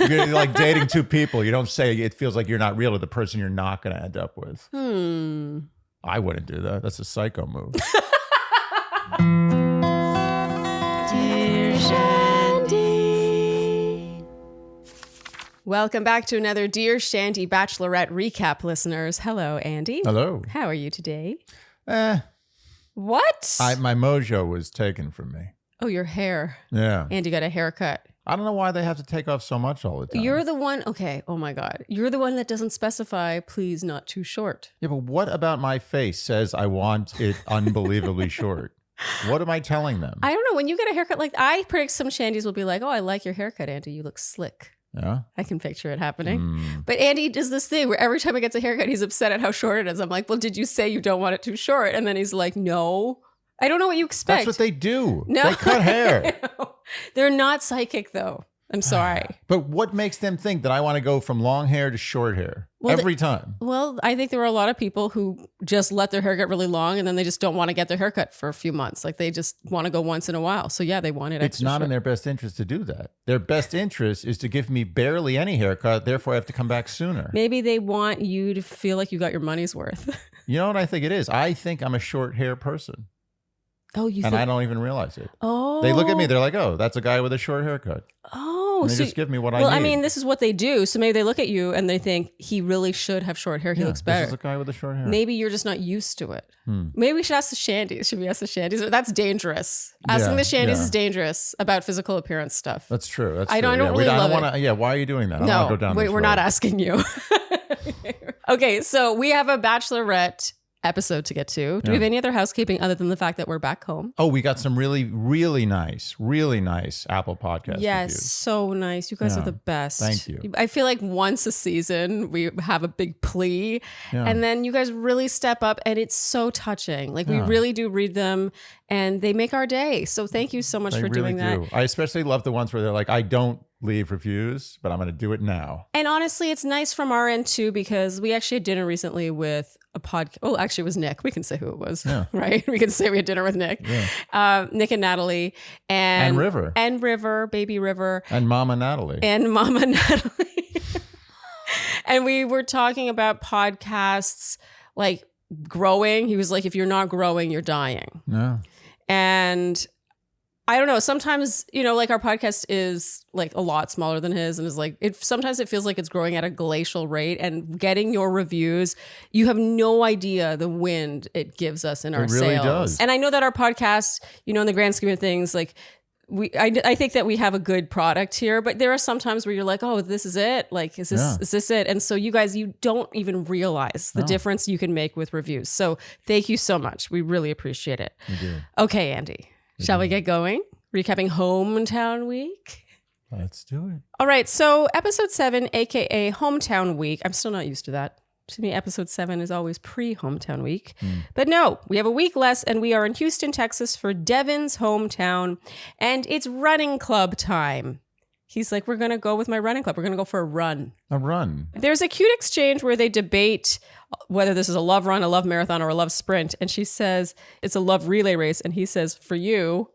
You're like dating two people. You don't say it feels like you're not real to the person you're not going to end up with. I wouldn't do that. That's a psycho move. Dear Shandy. Welcome back to another Dear Shandy Bachelorette recap, listeners. Hello, Andy. Hello. How are you today? What? My mojo was taken from me. Oh, your hair. Yeah. Andy got a haircut. I don't know why they have to take off so much all the time. You're the one, okay, oh my God. You're the one that doesn't specify, please not too short. Yeah, but what about my face says I want it unbelievably short? What am I telling them? I don't know. When you get a haircut like I predict some Shandies will be like, oh, I like your haircut, Andy. You look slick. Yeah. I can picture it happening. But Andy does this thing where every time he gets a haircut, he's upset at how short it is. I'm like, well, did you say you don't want it too short? And then he's like, no. I don't know what you expect. That's what they do. No. They cut hair. They're not psychic, though. I'm sorry. But what makes them think that I want to go from long hair to short hair every time? Well, I think there are a lot of people who just let their hair get really long and then they just don't want to get their haircut for a few months. Like they just want to go once in a while. So yeah, they want it. It's not in their best interest to do that. Their best interest is to give me barely any haircut. Therefore, I have to come back sooner. Maybe they want you to feel like you got your money's worth. You know what I think it is? I think I'm a short hair person. Oh, you and think? I don't even realize it. Oh. They look at me. They're like, oh, that's a guy with a short haircut. Oh. And they just give me what I need. Well, I mean, this is what they do. So maybe they look at you and they think he really should have short hair. He looks better. This is a guy with a short hair. Maybe you're just not used to it. Maybe we should ask the Shandies. Should we ask the Shandies? That's dangerous. Asking the Shandies is dangerous about physical appearance stuff. That's true. That's I don't true. really love it. Yeah, why are you doing that? I No, don't want to go down this we're road. not asking you. Okay, so we have a Bachelorette episode to get to. Do we have any other housekeeping other than the fact that we're back home? Oh, we got some really nice Apple Podcast Yes, reviews. so nice. You guys are the best. Thank you. I feel like once a season we have a big plea and then you guys really step up and it's so touching. Like we really do read them and they make our day. So thank you so much for doing that. I especially love the ones where they're like, I don't leave reviews, but I'm going to do it now. And honestly, it's nice from our end too, because we actually had dinner recently with a podcast. Oh, actually it was Nick. We can say who it was, right? We can say we had dinner with Nick. Yeah. Nick and Natalie. And River. And River, baby River. And Mama Natalie. And Mama Natalie. And we were talking about podcasts like growing. He was like, if you're not growing, you're dying. No. And I don't know. Sometimes, you know, like our podcast is like a lot smaller than his and is like, sometimes it feels like it's growing at a glacial rate, and getting your reviews, you have no idea the wind it gives us in our sales. It really does. And I know that our podcast, you know, in the grand scheme of things, like I think that we have a good product here, but there are some times where you're like, oh, this is it. Like, is this it? And so you guys, you don't even realize the difference you can make with reviews. So thank you so much. We really appreciate it. We do. Okay, Andy. Shall we get going? Recapping Hometown Week? Let's do it. All right. So episode 7, aka Hometown Week. I'm still not used to that. To me, episode 7 is always pre-Hometown Week. But no, we have a week less and we are in Houston, Texas for Devin's hometown. And it's running club time. He's like, we're going to go with my running club. We're going to go for a run. A run. There's a cute exchange where they debate whether this is a love run, a love marathon, or a love sprint. And she says, it's a love relay race. And he says, for you.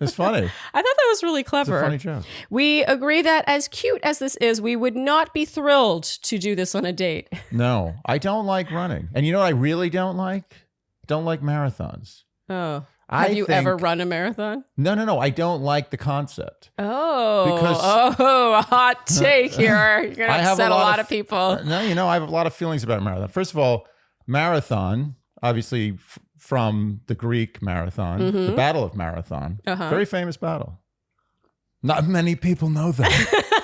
It's funny. I thought that was really clever. It's a funny joke. We agree that as cute as this is, we would not be thrilled to do this on a date. No, I don't like running. And you know what I really don't like? Don't like marathons. Oh. Have you ever run a marathon? No. I don't like the concept. Oh, because a hot take here. You're going to upset a lot of people. No, you know, I have a lot of feelings about marathon. First of all, marathon, obviously from the Greek marathon, the Battle of Marathon, very famous battle. Not many people know that.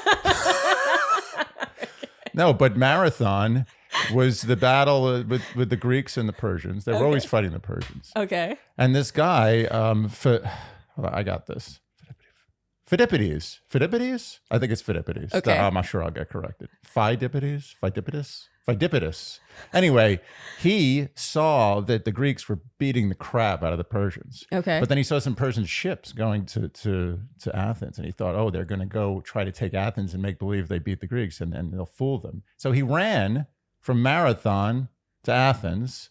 No, but marathon was the battle with the Greeks and the Persians. They were always fighting the Persians. Okay. And this guy, I got this. Phidippides. I think it's Phidippides. Okay. I'm not sure I'll get corrected. Phidippides. Anyway, he saw that the Greeks were beating the crap out of the Persians. Okay. But then he saw some Persian ships going to Athens, and he thought, oh, they're going to go try to take Athens and make believe they beat the Greeks, and they'll fool them. So he ran from Marathon to Athens,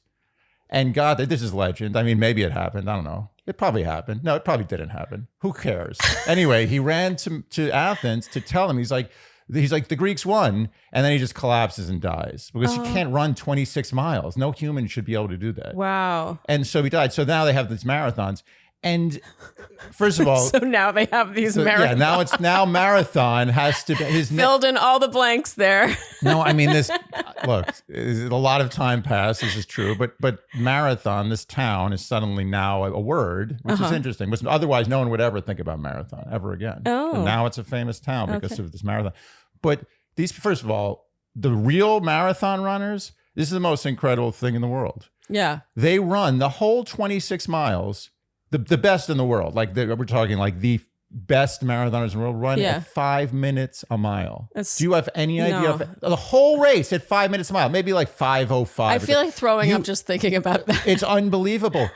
and God, this is legend. I mean, maybe it happened. I don't know. It probably happened. No, it probably didn't happen. Who cares? Anyway, he ran to Athens to tell them, he's like, he's like, the Greeks won. And then he just collapses and dies because you can't run 26 miles. No human should be able to do that. Wow. And so he died. So now they have these marathons. And first of all, So now they have these marathons. Yeah, now marathon has to be filled in all the blanks there. No, I mean look, a lot of time passed, this is true, but marathon, this town is suddenly now a word, which is interesting. Otherwise no one would ever think about marathon ever again. Oh. And now it's a famous town because of this marathon. But first of all, the real marathon runners, this is the most incredible thing in the world. Yeah. They run the whole 26 miles. The best in the world, we're talking like the best marathoners in the world, run at 5 minutes a mile. Do you have any idea of the whole race at 5 minutes a mile? Maybe like 5:05. I feel like throwing up just thinking about that. It's unbelievable.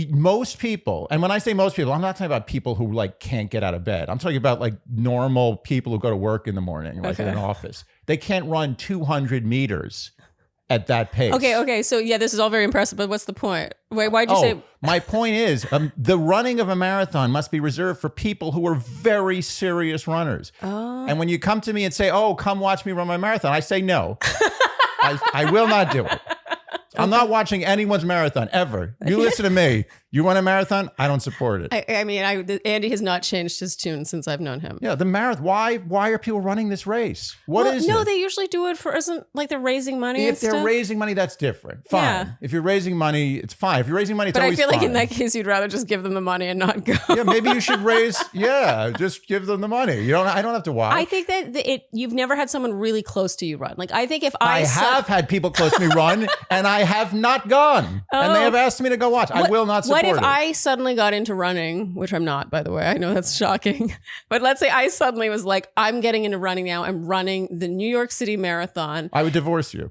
Most people, and when I say most people, I'm not talking about people who like can't get out of bed. I'm talking about like normal people who go to work in the morning, like in an office. They can't run 200 meters at that pace. Okay. So yeah, this is all very impressive, but what's the point? Wait, why'd you say? My point is, the running of a marathon must be reserved for people who are very serious runners. Oh. And when you come to me and say, "Oh, come watch me run my marathon," I say no. I will not do it. I'm not watching anyone's marathon ever. You listen to me. You run a marathon, I don't support it. I mean, Andy has not changed his tune since I've known him. Yeah, the marathon. Why are people running this race? What is it? No, they usually do it for, isn't like they're raising money. If they're raising money, that's different. Fine. Yeah. If you're raising money, it's fine. If you're raising money, it's always fine. But I feel like in that case, you'd rather just give them the money and not go. Yeah, maybe you should just give them the money. I don't have to watch. I think that you've never had someone really close to you run. Like I think if I have had people close to me run, and I have not gone, and they have asked me to go watch. I will not support it. What if I suddenly got into running, which I'm not, by the way. I know that's shocking. But let's say I suddenly was like, I'm getting into running now. I'm running the New York City Marathon. I would divorce you.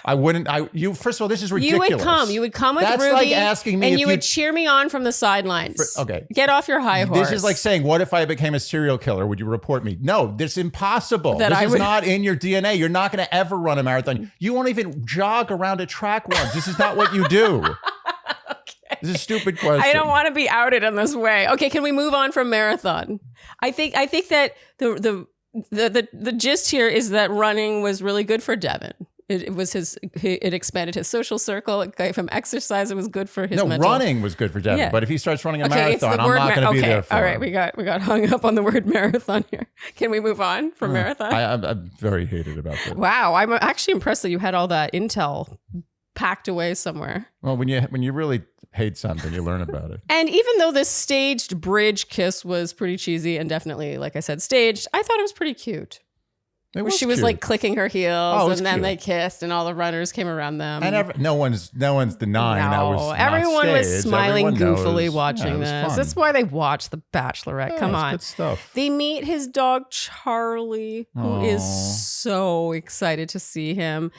I wouldn't. First of all, this is ridiculous. You would come with that's Ruby. Like asking me and you would cheer me on from the sidelines. Okay. Get off your high horse. This is like saying, what if I became a serial killer? Would you report me? No, this is impossible. This is not in your DNA. You're not going to ever run a marathon. You won't even jog around a track once. This is not what you do. This is a stupid question. I don't want to be outed in this way. Okay, can we move on from marathon? I think that the gist here is that running was really good for Devin. It expanded his social circle. It gave him exercise. It was good for his mental. Running was good for Devin. Yeah. But if he starts running a marathon, I'm not going to be there for him. All right, we got hung up on the word marathon here. Can we move on from marathon? I'm very hated about this. Wow, I'm actually impressed that you had all that intel packed away somewhere. Well, when you really hate something, you learn about it. And even though this staged bridge kiss was pretty cheesy and definitely, like I said, staged, I thought it was pretty cute. She was like clicking her heels, and then they kissed, and all the runners came around them. And no one's denying that was everyone not was staged. Smiling Everyone goofily knows. watching this. Fun. That's why they watch The Bachelorette. Come on, good stuff. They meet his dog Charlie, who is so excited to see him.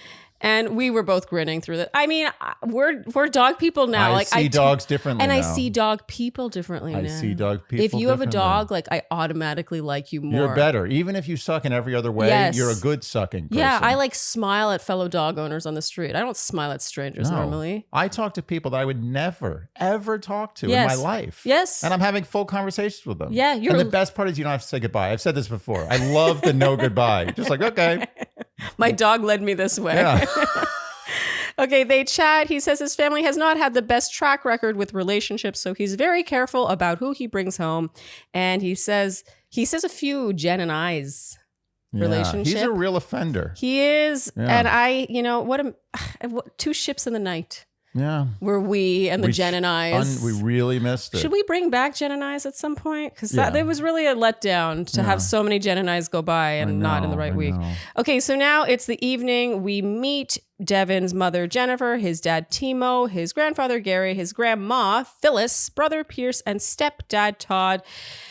And we were both grinning through that. I mean, we're dog people now. I see dogs differently now. I see dog people differently now. I see dog people If you have a dog, like I automatically like you more. You're better. Even if you suck in every other way, you're a good sucking person. Yeah, I like smile at fellow dog owners on the street. I don't smile at strangers normally. I talk to people that I would never, ever talk to in my life. Yes. And I'm having full conversations with them. Yeah. And the best part is you don't have to say goodbye. I've said this before. I love the no goodbye. Just like, okay. My dog led me this way. Yeah. Okay, they chat. He says his family has not had the best track record with relationships, so he's very careful about who he brings home. And he says a few Jenn and I's relationship. He's a real offender. He is. Yeah. And two ships in the night. Yeah. Were we and the Jenn and I's. We really missed it. Should we bring back Jenn and I's at some point? Because it was really a letdown to have so many Jenn and I's go by and not in the right week. Okay, so now it's the evening. We meet Devin's mother, Jennifer, his dad, Timo, his grandfather, Gary, his grandma, Phyllis, brother, Pierce, and stepdad, Todd.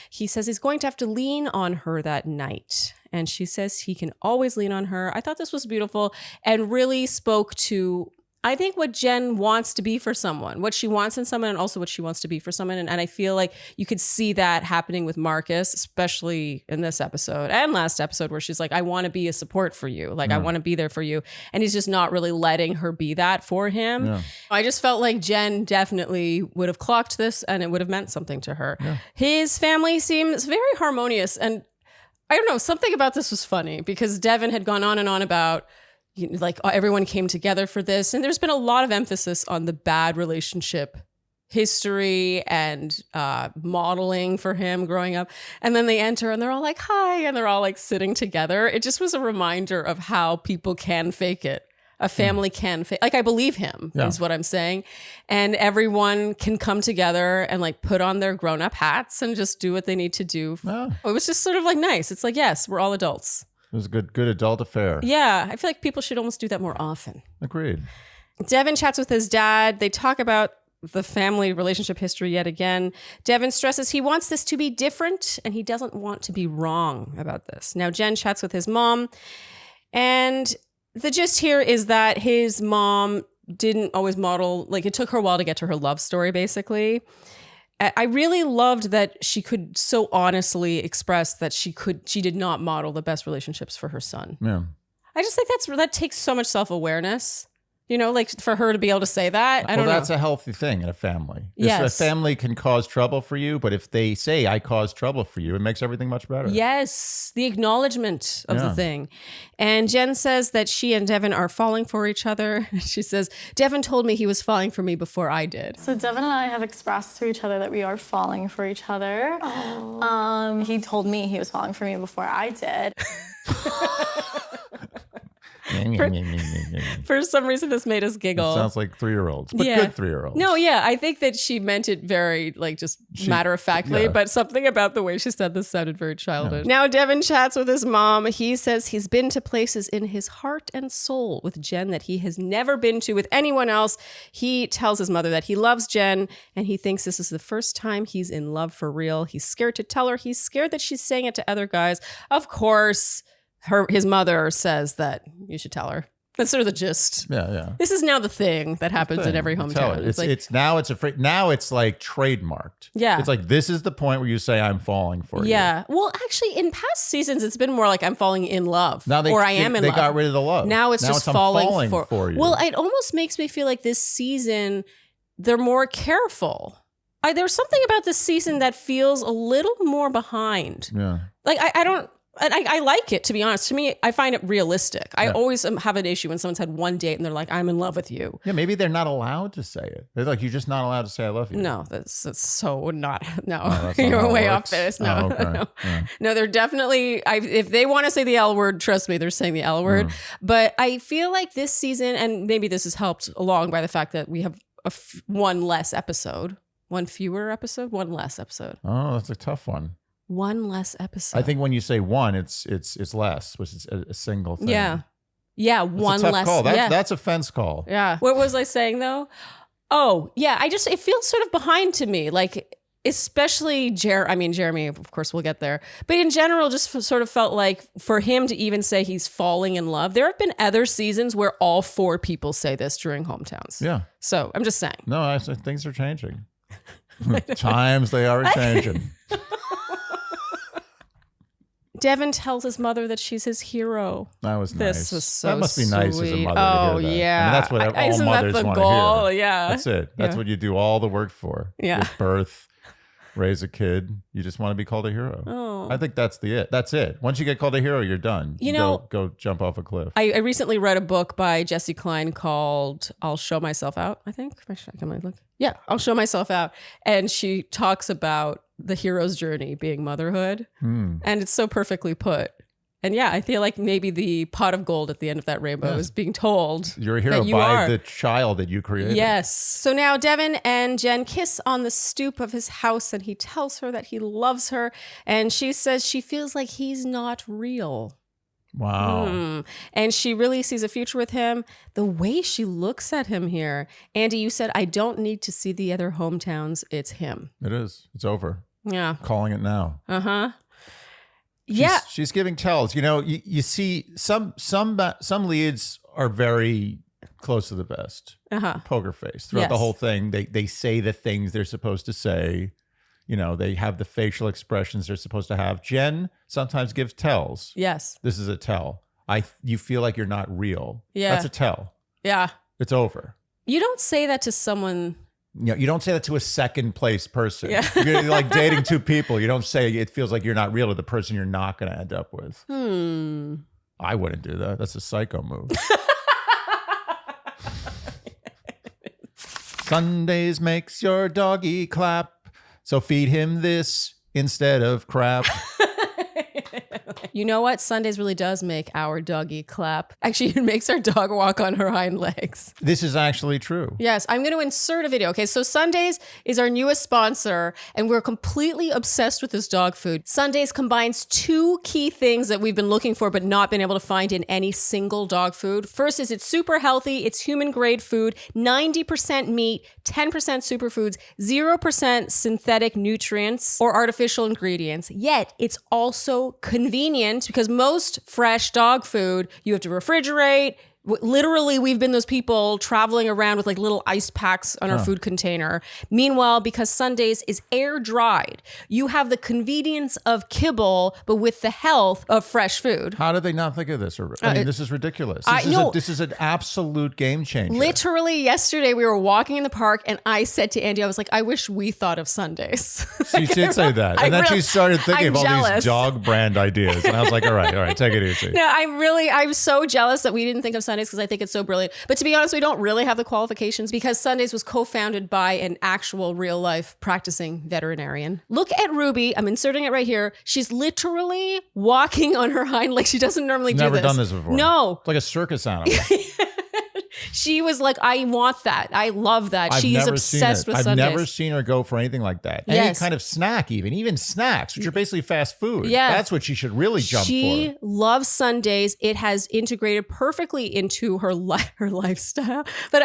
He says he's going to have to lean on her that night. And she says he can always lean on her. I thought this was beautiful and really spoke to, I think, what Jenn wants to be for someone, what she wants in someone, and also what she wants to be for someone. And I feel like you could see that happening with Marcus, especially in this episode and last episode, where she's like, I want to be a support for you. Like, I want to be there for you. And he's just not really letting her be that for him. Yeah. I just felt like Jenn definitely would have clocked this and it would have meant something to her. Yeah. His family seems very harmonious. And I don't know, something about this was funny because Devin had gone on and on about like everyone came together for this. And there's been a lot of emphasis on the bad relationship history and modeling for him growing up. And then they enter and they're all like, hi. And they're all like sitting together. It just was a reminder of how people can fake it. A family can fake, like I believe him is what I'm saying. And everyone can come together and like put on their grown-up hats and just do what they need to do. Oh. It was just sort of like nice. It's like, yes, we're all adults. It was a good adult affair. Yeah. I feel like people should almost do that more often. Agreed. Devin chats with his dad. They talk about the family relationship history yet again. Devin stresses he wants this to be different and he doesn't want to be wrong about this. Now, Jenn chats with his mom, and the gist here is that his mom didn't always model, like it took her a while to get to her love story, basically. I really loved that she could so honestly express that she did not model the best relationships for her son. Yeah. I just think that takes so much self-awareness. You know, like for her to be able to say that, I don't know. Well, that's a healthy thing in a family. Yes. A family can cause trouble for you, but if they say, I caused trouble for you, it makes everything much better. Yes, the acknowledgement of the thing. And Jenn says that she and Devin are falling for each other. She says, Devin told me he was falling for me before I did. So Devin and I have expressed to each other that we are falling for each other. Oh. He told me he was falling for me before I did. For some reason, this made us giggle. It sounds like 3-year-olds, but good 3-year-olds. No, yeah, I think that she meant it very, like, just matter-of-factly, but something about the way she said this sounded very childish. Now, Devin chats with his mom. He says he's been to places in his heart and soul with Jenn that he has never been to with anyone else. He tells his mother that he loves Jenn, and he thinks this is the first time he's in love for real. He's scared to tell her. He's scared that she's saying it to other guys. Of course, his mother says that you should tell her. That's sort of the gist. Yeah. This is now the thing that happens in every hometown. It's like trademarked. Yeah. It's like, this is the point where you say, I'm falling for you. Yeah. Well, actually, in past seasons, it's been more like I'm falling in love. Now I am in love. They got rid of the love. Now it's just falling for you. Well, it almost makes me feel like this season, they're more careful. There's something about this season that feels a little more behind. Yeah. Like, I like it, to be honest. To me, I find it realistic. I always have an issue when someone's had one date and they're like, I'm in love with you. Yeah, maybe they're not allowed to say it. They're like, you're just not allowed to say I love you. No, that's so not. No, that's you're way off base. No, okay. no. Yeah. No, they're definitely, if they want to say the L word, trust me, they're saying the L word. But I feel like this season, and maybe this is helped along by the fact that we have one less episode. One fewer episode, one less episode. Oh, that's a tough one. One less episode. I think when you say one, it's less, which is a single thing. Yeah. Yeah, that's one a tough less. Call. That's a fence call. Yeah. What was I saying though? Oh, yeah. It feels sort of behind to me. Like, especially Jeremy, of course, we'll get there. But in general, just sort of felt like for him to even say he's falling in love, there have been other seasons where all 4 people say this during Hometowns. Yeah. So I'm just saying. No, things are changing. Times they are changing. Devin tells his mother that she's his hero. That was nice. This was so That must be nice as a sweet. mother to hear that. Yeah. I mean, that's what all Isn't mothers that the want goal? to hear. Yeah. That's it. That's what you do all the work for. Yeah. Give birth, raise a kid. You just want to be called a hero. Oh. I think that's it. That's it. Once you get called a hero, you're done. You know, go jump off a cliff. I recently read a book by Jessie Klein called I'll Show Myself Out, I think. Yeah, I'll Show Myself Out. And she talks about the hero's journey being motherhood. And it's so perfectly put. And yeah, I feel like maybe the pot of gold at the end of that rainbow is being told you're a hero by the child that you created. Yes. So now Devin and Jenn kiss on the stoop of his house, and he tells her that he loves her. And she says she feels like he's not real. Wow. And she really sees a future with him. The way she looks at him here. Andy, you said, I don't need to see the other hometowns. It's him. It is. It's over. Yeah. Calling it now. Uh-huh. Yeah. She's giving tells. You know, you see some leads are very close to the best. Poker face. Throughout the whole thing, they say the things they're supposed to say. You know, they have the facial expressions they're supposed to have. Jenn sometimes gives tells. Yes. This is a tell. You feel like you're not real. Yeah. That's a tell. Yeah. It's over. You don't say that to someone You don't say that to a second place person. Yeah. You're like dating two people. You don't say it feels like you're not real to the person you're not going to end up with. I wouldn't do that. That's a psycho move. Sundays makes your doggy clap, so feed him this instead of crap. You know what? Sundays really does make our doggy clap. Actually, it makes our dog walk on her hind legs. This is actually true. Yes, I'm going to insert a video. Okay, so Sundays is our newest sponsor, and we're completely obsessed with this dog food. Sundays combines two key things that we've been looking for but not been able to find in any single dog food. First is it's super healthy. It's human-grade food, 90% meat, 10% superfoods, 0% synthetic nutrients or artificial ingredients. Yet, it's also convenient because most fresh dog food, you have to refrigerate. Literally, we've been those people traveling around with like little ice packs on our food container. Meanwhile, because Sundays is air dried, you have the convenience of kibble, but with the health of fresh food. How did they not think of this? I mean, this is ridiculous. This is an absolute game changer. Literally, yesterday we were walking in the park and I said to Andy, I was like, I wish we thought of Sundays. She did say that. And then she started thinking of all these dog brand ideas. And I was like, all right, take it easy. No, I'm so jealous that we didn't think of Sundays because I think it's so brilliant. But to be honest, we don't really have the qualifications because Sundays was co-founded by an actual real life practicing veterinarian. Look at Ruby. I'm inserting it right here. She's literally walking on her hind legs. She doesn't normally do this. Never done this before. No. It's like a circus animal. She was like, I want that. I love that. She's obsessed with Sundays. I've never seen her go for anything like that. Any kind of snack, even snacks, which are basically fast food. Yeah. That's what she should really jump for. She loves Sundays. It has integrated perfectly into her lifestyle. But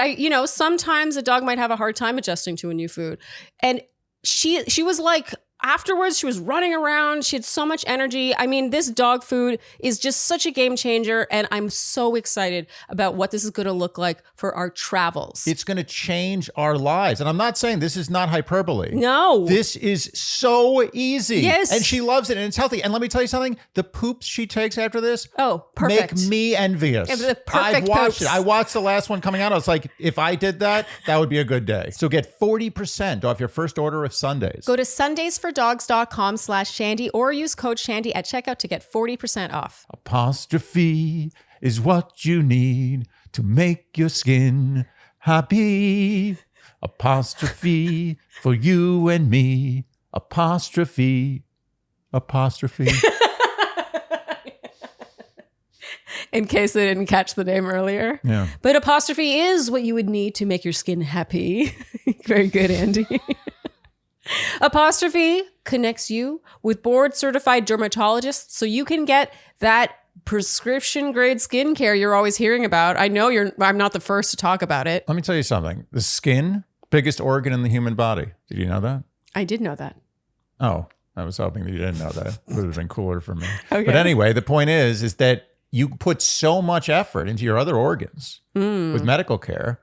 sometimes a dog might have a hard time adjusting to a new food. And she was like, afterwards, she was running around. She had so much energy. I mean, this dog food is just such a game changer. And I'm so excited about what this is going to look like for our travels. It's going to change our lives. And I'm not saying this is not hyperbole. No. This is so easy. Yes. And she loves it and it's healthy. And let me tell you something. The poops she takes after this perfect. Make me envious. Yeah, the perfect I've watched poops. it. I watched the last one coming out. I was like, if I did that, that would be a good day. So get 40% off your first order of Sundays. Go to sundaysfordogs.com/Shandy or use code Shandy at checkout to get 40% off. Apostrophe is what you need to make your skin happy. Apostrophe for you and me. Apostrophe. In case they didn't catch the name earlier. Yeah. But apostrophe is what you would need to make your skin happy. Very good, Andy. Apostrophe connects you with board certified dermatologists so you can get that prescription grade skincare you're always hearing about. I know I'm not the first to talk about it. Let me tell you something. The skin, biggest organ in the human body. Did you know that? I did know that. Oh, I was hoping that you didn't know that. It would have been cooler for me. Okay. But anyway, the point is that you put so much effort into your other organs with medical care.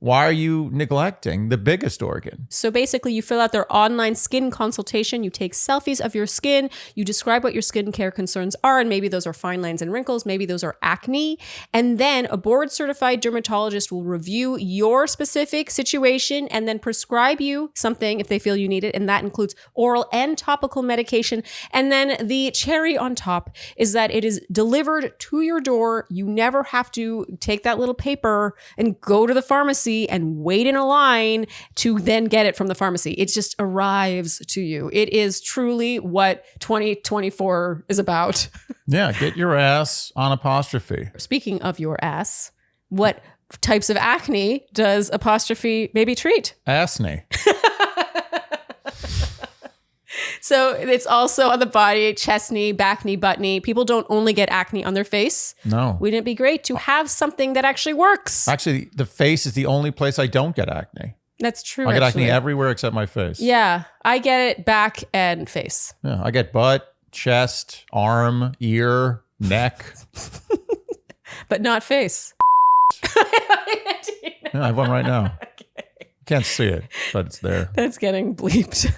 Why are you neglecting the biggest organ? So basically, you fill out their online skin consultation. You take selfies of your skin. You describe what your skincare concerns are. And maybe those are fine lines and wrinkles. Maybe those are acne. And then a board certified dermatologist will review your specific situation and then prescribe you something if they feel you need it. And that includes oral and topical medication. And then the cherry on top is that it is delivered to your door. You never have to take that little paper and go to the pharmacy and wait in a line to then get it from the pharmacy. It just arrives to you. It is truly what 2024 is about. Yeah, get your ass on apostrophe. Speaking of your ass, what types of acne does apostrophe maybe treat? Acne. So it's also on the body, chest knee, back knee, butt knee. People don't only get acne on their face. No. Wouldn't it be great to have something that actually works? Actually, the face is the only place I don't get acne. That's true. I get acne everywhere except my face. Yeah, I get it back and face. Yeah, I get butt, chest, arm, ear, neck. But not face. Yeah, I have one right now. Okay. Can't see it, but it's there. That's getting bleeped.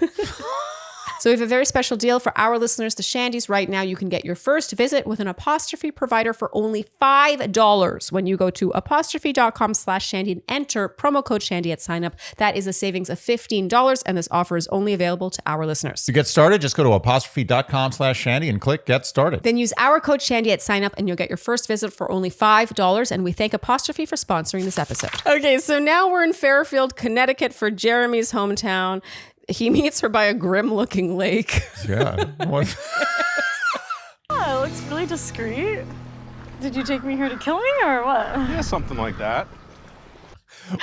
So we have a very special deal for our listeners, the Shandies. Right now, you can get your first visit with an apostrophe provider for only $5 when you go to apostrophe.com/Shandy and enter promo code Shandy at sign up. That is a savings of $15, and this offer is only available to our listeners. To get started, just go to apostrophe.com/Shandy and click Get Started. Then use our code Shandy at sign up, and you'll get your first visit for only $5. And we thank Apostrophe for sponsoring this episode. Okay, so now we're in Fairfield, Connecticut for Jeremy's hometown. He meets her by a grim-looking lake. Yeah. What? Oh, it looks really discreet. Did you take me here to kill me or what? Yeah, something like that.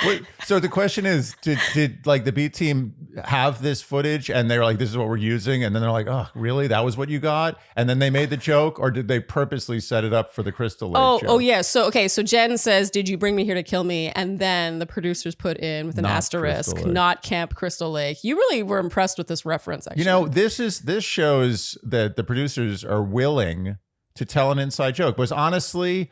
Wait, so the question is, did like the B team have this footage and they were like, this is what we're using? And then they're like, oh, really? That was what you got? And then they made the joke, or did they purposely set it up for the Crystal Lake joke? Oh, yeah. So, okay. So Jenn says, did you bring me here to kill me? And then the producers put in with an Not asterisk, Crystal Lake. not Camp Crystal Lake. You really were impressed with this reference, actually. You know, this shows that the producers are willing to tell an inside joke. But honestly,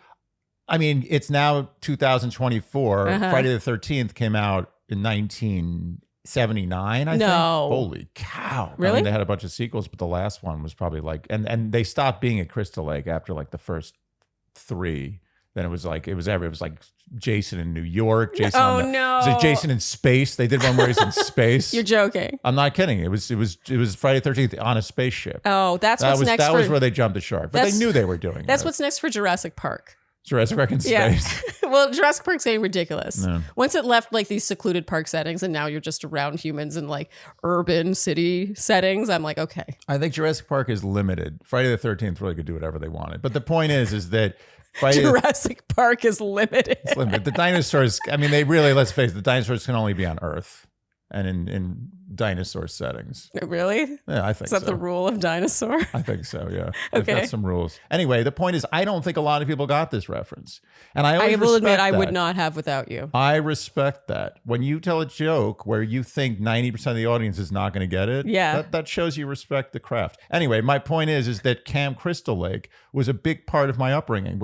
I mean, it's now 2024. Friday the 13th came out in 1979, I think. Holy cow. Really? I mean, they had a bunch of sequels, but the last one was probably like, and they stopped being at Crystal Lake after like the first 3. Then it was like Jason in New York. Jason Oh, on the, no. It was like Jason in space. They did one where he's in space. You're joking. I'm not kidding. It was Friday the 13th on a spaceship. Oh, that's That what's was next that for... was where they jumped the shark, but they That's- knew they were doing That's it. what's next for Jurassic Park. Jurassic Park in space. Yeah. Well, Jurassic Park's getting ridiculous. No. Once it left like these secluded park settings and now you're just around humans in like urban city settings, I'm like, okay. I think Jurassic Park is limited. Friday the 13th really could do whatever they wanted. But the point is that Friday Jurassic Park is limited. is limited. The dinosaurs, I mean, they really, let's face it, the dinosaurs can only be on Earth and in dinosaur settings. Really? Yeah, I think Is that so. the rule of dinosaur? I think so, yeah. They've Okay. got some rules. Anyway, the point is, I don't think a lot of people got this reference. And I I always will admit respect I would that. not have without you. I respect that. When you tell a joke where you think 90% of the audience is not going to get it, Yeah. that shows you respect the craft. Anyway, my point is that Camp Crystal Lake was a big part of my upbringing.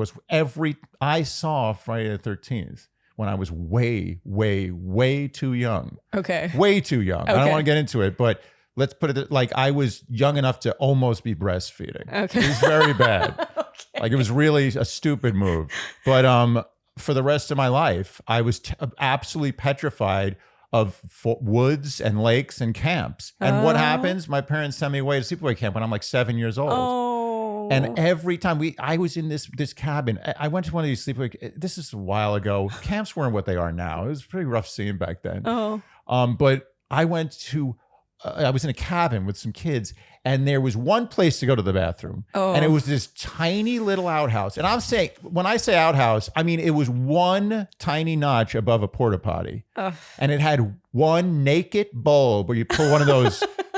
I saw Friday the 13th when I was way, way, way too young. Okay. Way too young. I don't Okay. want to get into it, but let's put it like I was young enough to almost be breastfeeding. Okay. It was very bad. Like it was really a stupid move. But for the rest of my life, I was absolutely petrified of woods and lakes and camps. And what happens? My parents sent me away to sleepaway camp when I'm like 7 years old. Oh. And every time I was in this cabin, I went to one of these sleepaway. This is a while ago. Camps weren't what they are now. It was a pretty rough scene back then. Oh. But I went to. I was in a cabin with some kids, and there was one place to go to the bathroom, and it was this tiny little outhouse. And I'm saying, when I say outhouse, I mean it was one tiny notch above a porta potty, and it had one naked bulb where you pull one of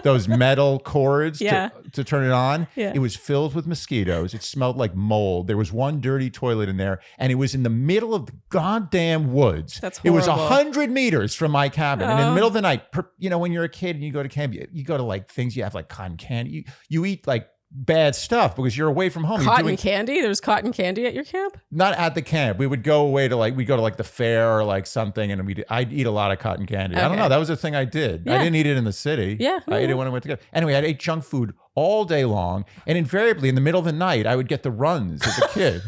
those metal cords Yeah. to turn it on. Yeah. It was filled with mosquitoes. It smelled like mold. There was one dirty toilet in there, and it was in the middle of the goddamn woods. That's It was horrible. 100 meters from my cabin. And in the middle of the night, when you're a kid and you go to camp, you go to like things, you have like cotton candy. You eat like bad stuff because you're away from home. You're Cotton doing- candy? There's cotton candy at your camp? Not at the camp. We would go away to we go to like the fair or like something, and I'd eat a lot of cotton candy. I don't Okay. know. That was the thing I did. Yeah. I didn't eat it in the city. Yeah. I ate it when I went to go. Anyway, I ate junk food all day long, and invariably in the middle of the night, I would get the runs as a kid.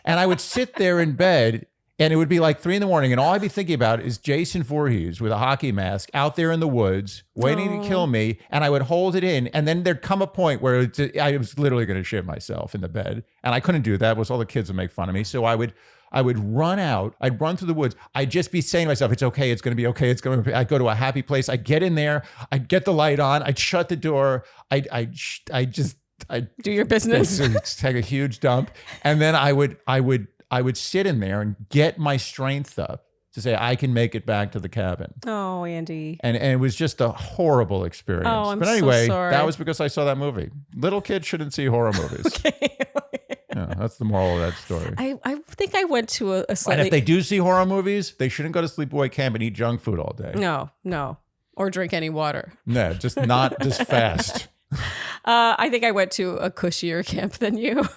And I would sit there in bed, and it would be like 3 a.m, and all I'd be thinking about is Jason Voorhees with a hockey mask out there in the woods waiting to kill me. And I would hold it in, and then there'd come a point where I was literally going to shit myself in the bed, and I couldn't do that. Was all the kids would make fun of me. So I would run out. I'd run through the woods. I'd just be saying to myself, "It's okay. It's going to be okay. It's going to." I'd go to a happy place. I'd get in there. I'd get the light on. I'd shut the door. I'd Do your business. take a huge dump, and then I would sit in there and get my strength up to say I can make it back to the cabin. Oh, Andy. And it was just a horrible experience. Oh, I'm but so anyway, sorry. that was because I saw that movie. Little kids shouldn't see horror movies. Yeah, that's the moral of that story. I think I went to a And slightly... if they do see horror movies, they shouldn't go to sleepaway camp and eat junk food all day. No. Or drink any water. No, just not just fast. I think I went to a cushier camp than you.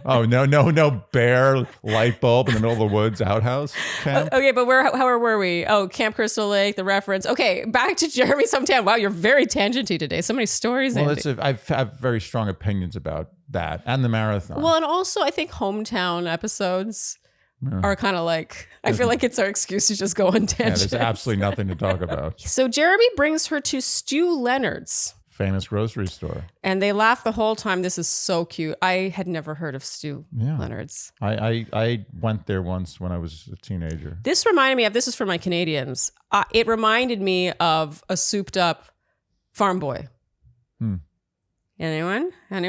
Oh, no bare light bulb in the middle of the woods outhouse camp. Okay, but how were we? Oh, Camp Crystal Lake, the reference. Okay, back to Jeremy's hometown. Wow, you're very tangenty today. So many stories. Well, Andy. I have very strong opinions about that and the marathon. Well, and also I think hometown episodes are kind of like, I feel like it's our excuse to just go on tangents. There's absolutely nothing to talk about. So Jeremy brings her to Stu Leonard's. Famous grocery store. And they laugh the whole time. This is so cute. I had never heard of Stu Leonard's. I went there once when I was a teenager. This reminded me of, this is for my Canadians. It reminded me of a souped up farm boy. Anyone? In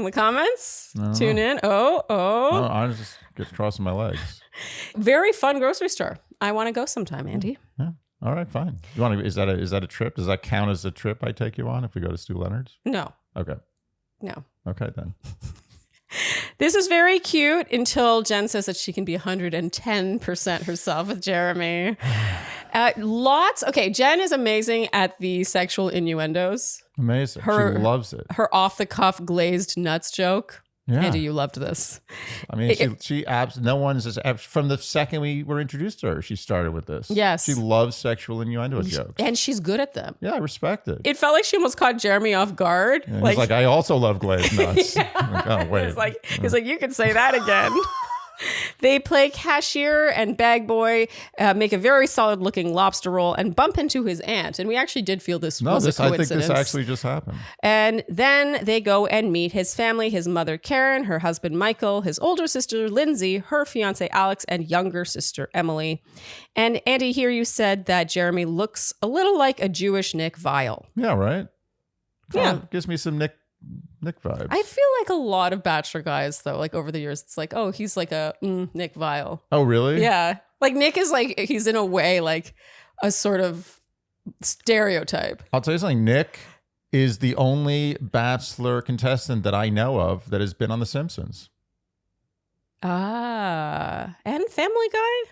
the comments? Tune in. Oh. No, I just get crossing my legs. Very fun grocery store. I want to go sometime, Andy. Yeah. All right, fine. You want to? Is that a trip? Does that count as a trip I take you on if we go to Stu Leonard's? No. Okay. No. Okay then. This is very cute until Jenn says that she can be 110% herself with Jeremy. Okay, Jenn is amazing at the sexual innuendos. Amazing. She loves it. Her off-the-cuff glazed nuts joke. Yeah. Andy, you loved this. I mean, no one's from the second we were introduced to her, she started with this. Yes. She loves sexual innuendo jokes. And she's good at them. Yeah, I respect it. It felt like she almost caught Jeremy off guard. Yeah, he's like, I also love glazed nuts. Yeah. Like, oh, wait. He's like, you can say that again. They play cashier and bag boy, make a very solid looking lobster roll and bump into his aunt. And we actually did feel this was a coincidence. I think this actually just happened. And then they go and meet his family, his mother, Karen, her husband, Michael, his older sister, Lindsay, her fiance, Alex, and younger sister, Emily. And Andy, here you said that Jeremy looks a little like a Jewish Nick Viall. Yeah, right? Yeah. Gives me some Nick vibes. I feel like a lot of Bachelor guys, though, like over the years, it's like, oh, he's like a Nick Viall. Oh, really? Yeah. Like Nick is like, he's in a way like a sort of stereotype. I'll tell you something. Nick is the only Bachelor contestant that I know of that has been on The Simpsons. And Family Guy?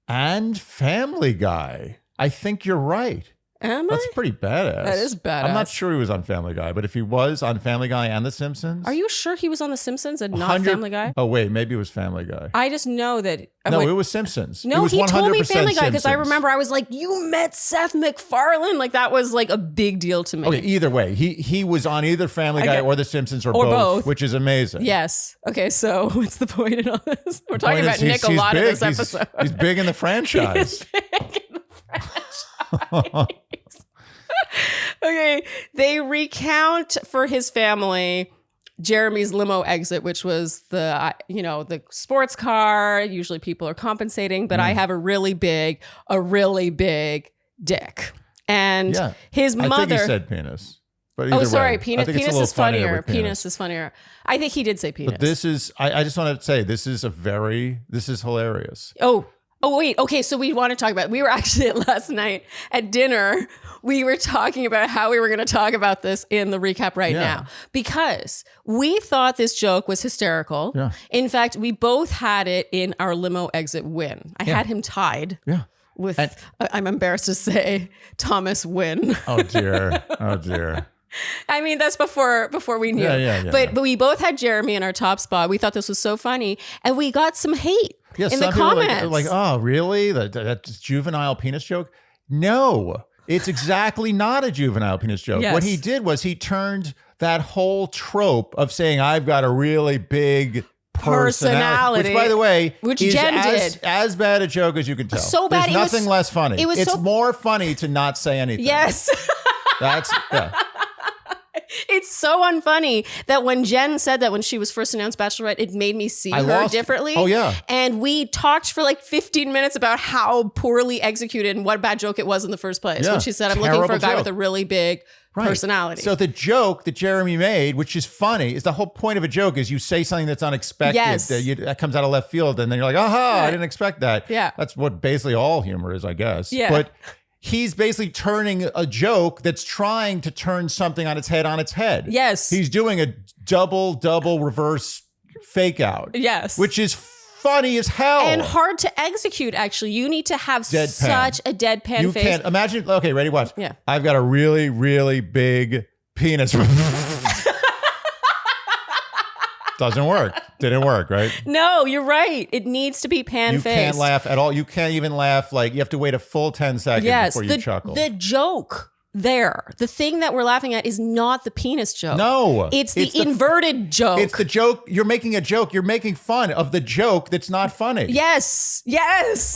And Family Guy. I think you're right. Am That's I? pretty badass. That is badass. I'm not sure he was on Family Guy, but if he was on Family Guy and The Simpsons. Are you sure he was on The Simpsons and not Family Guy? Oh, wait, maybe it was Family Guy. I just know that. No, it was Simpsons. No, it was he told me Family Guy because I Simpsons. remember I was like, you met Seth MacFarlane? Like that was like a big deal to me. Okay, either way, he was on either Family Guy or The Simpsons or both, which is amazing. Yes. Okay, so what's the point in all this? We're talking about Nick a lot in this episode. He's big in the franchise. He's big in the franchise. Okay, they recount for his family Jeremy's limo exit, which was the sports car. Usually people are compensating, but I have a really big dick. And his mother. I think he said penis. But either way, penis is funnier. Penis is funnier. I think he did say penis. But this is, I just want to say, this is hilarious. Oh, wait. Okay. So we want to talk about, we were actually last night at dinner, we were talking about how we were going to talk about this in the recap now, because we thought this joke was hysterical. Yeah. In fact, we both had it in our limo exit win. I had him tied with, I'm embarrassed to say, Thomas Wynn. Oh, dear. Oh, dear. I mean, that's before we knew. But we both had Jeremy in our top spot. We thought this was so funny. And we got some hate in the comments. Like, oh, really? That juvenile penis joke? No, it's exactly not a juvenile penis joke. Yes. What he did was he turned that whole trope of saying, I've got a really big personality, which, by the way, is Jenn did. as bad a joke as you can tell. So bad. There's nothing less funny. It's more funny to not say anything. Yes. It's so unfunny that when Jenn said that when she was first announced Bachelorette, it made me see her differently. Oh, yeah. And we talked for like 15 minutes about how poorly executed and what bad joke it was in the first place. When she said, I'm looking for a guy with a really big personality. So the joke that Jeremy made, which is funny, is the whole point of a joke is you say something that's unexpected. Yes. That comes out of left field. And then you're like, aha, I didn't expect that. Yeah. That's what basically all humor is, I guess. Yeah. But he's basically turning a joke that's trying to turn something on its head. Yes. He's doing a double reverse fake out. Yes. Which is funny as hell. And hard to execute, actually. You need to have Deadpan. such a deadpan You face. can't imagine. Okay, ready? Watch. Yeah. I've got a really, really big penis. Doesn't work. Didn't work, right? No, you're right. It needs to be pan-faced. You can't laugh at all. You can't even laugh. Like, you have to wait a full 10 seconds before you chuckle. The joke there, the thing that we're laughing at is not the penis joke. No. It's the inverted joke. It's the joke. You're making a joke. You're making fun of the joke that's not funny. Yes.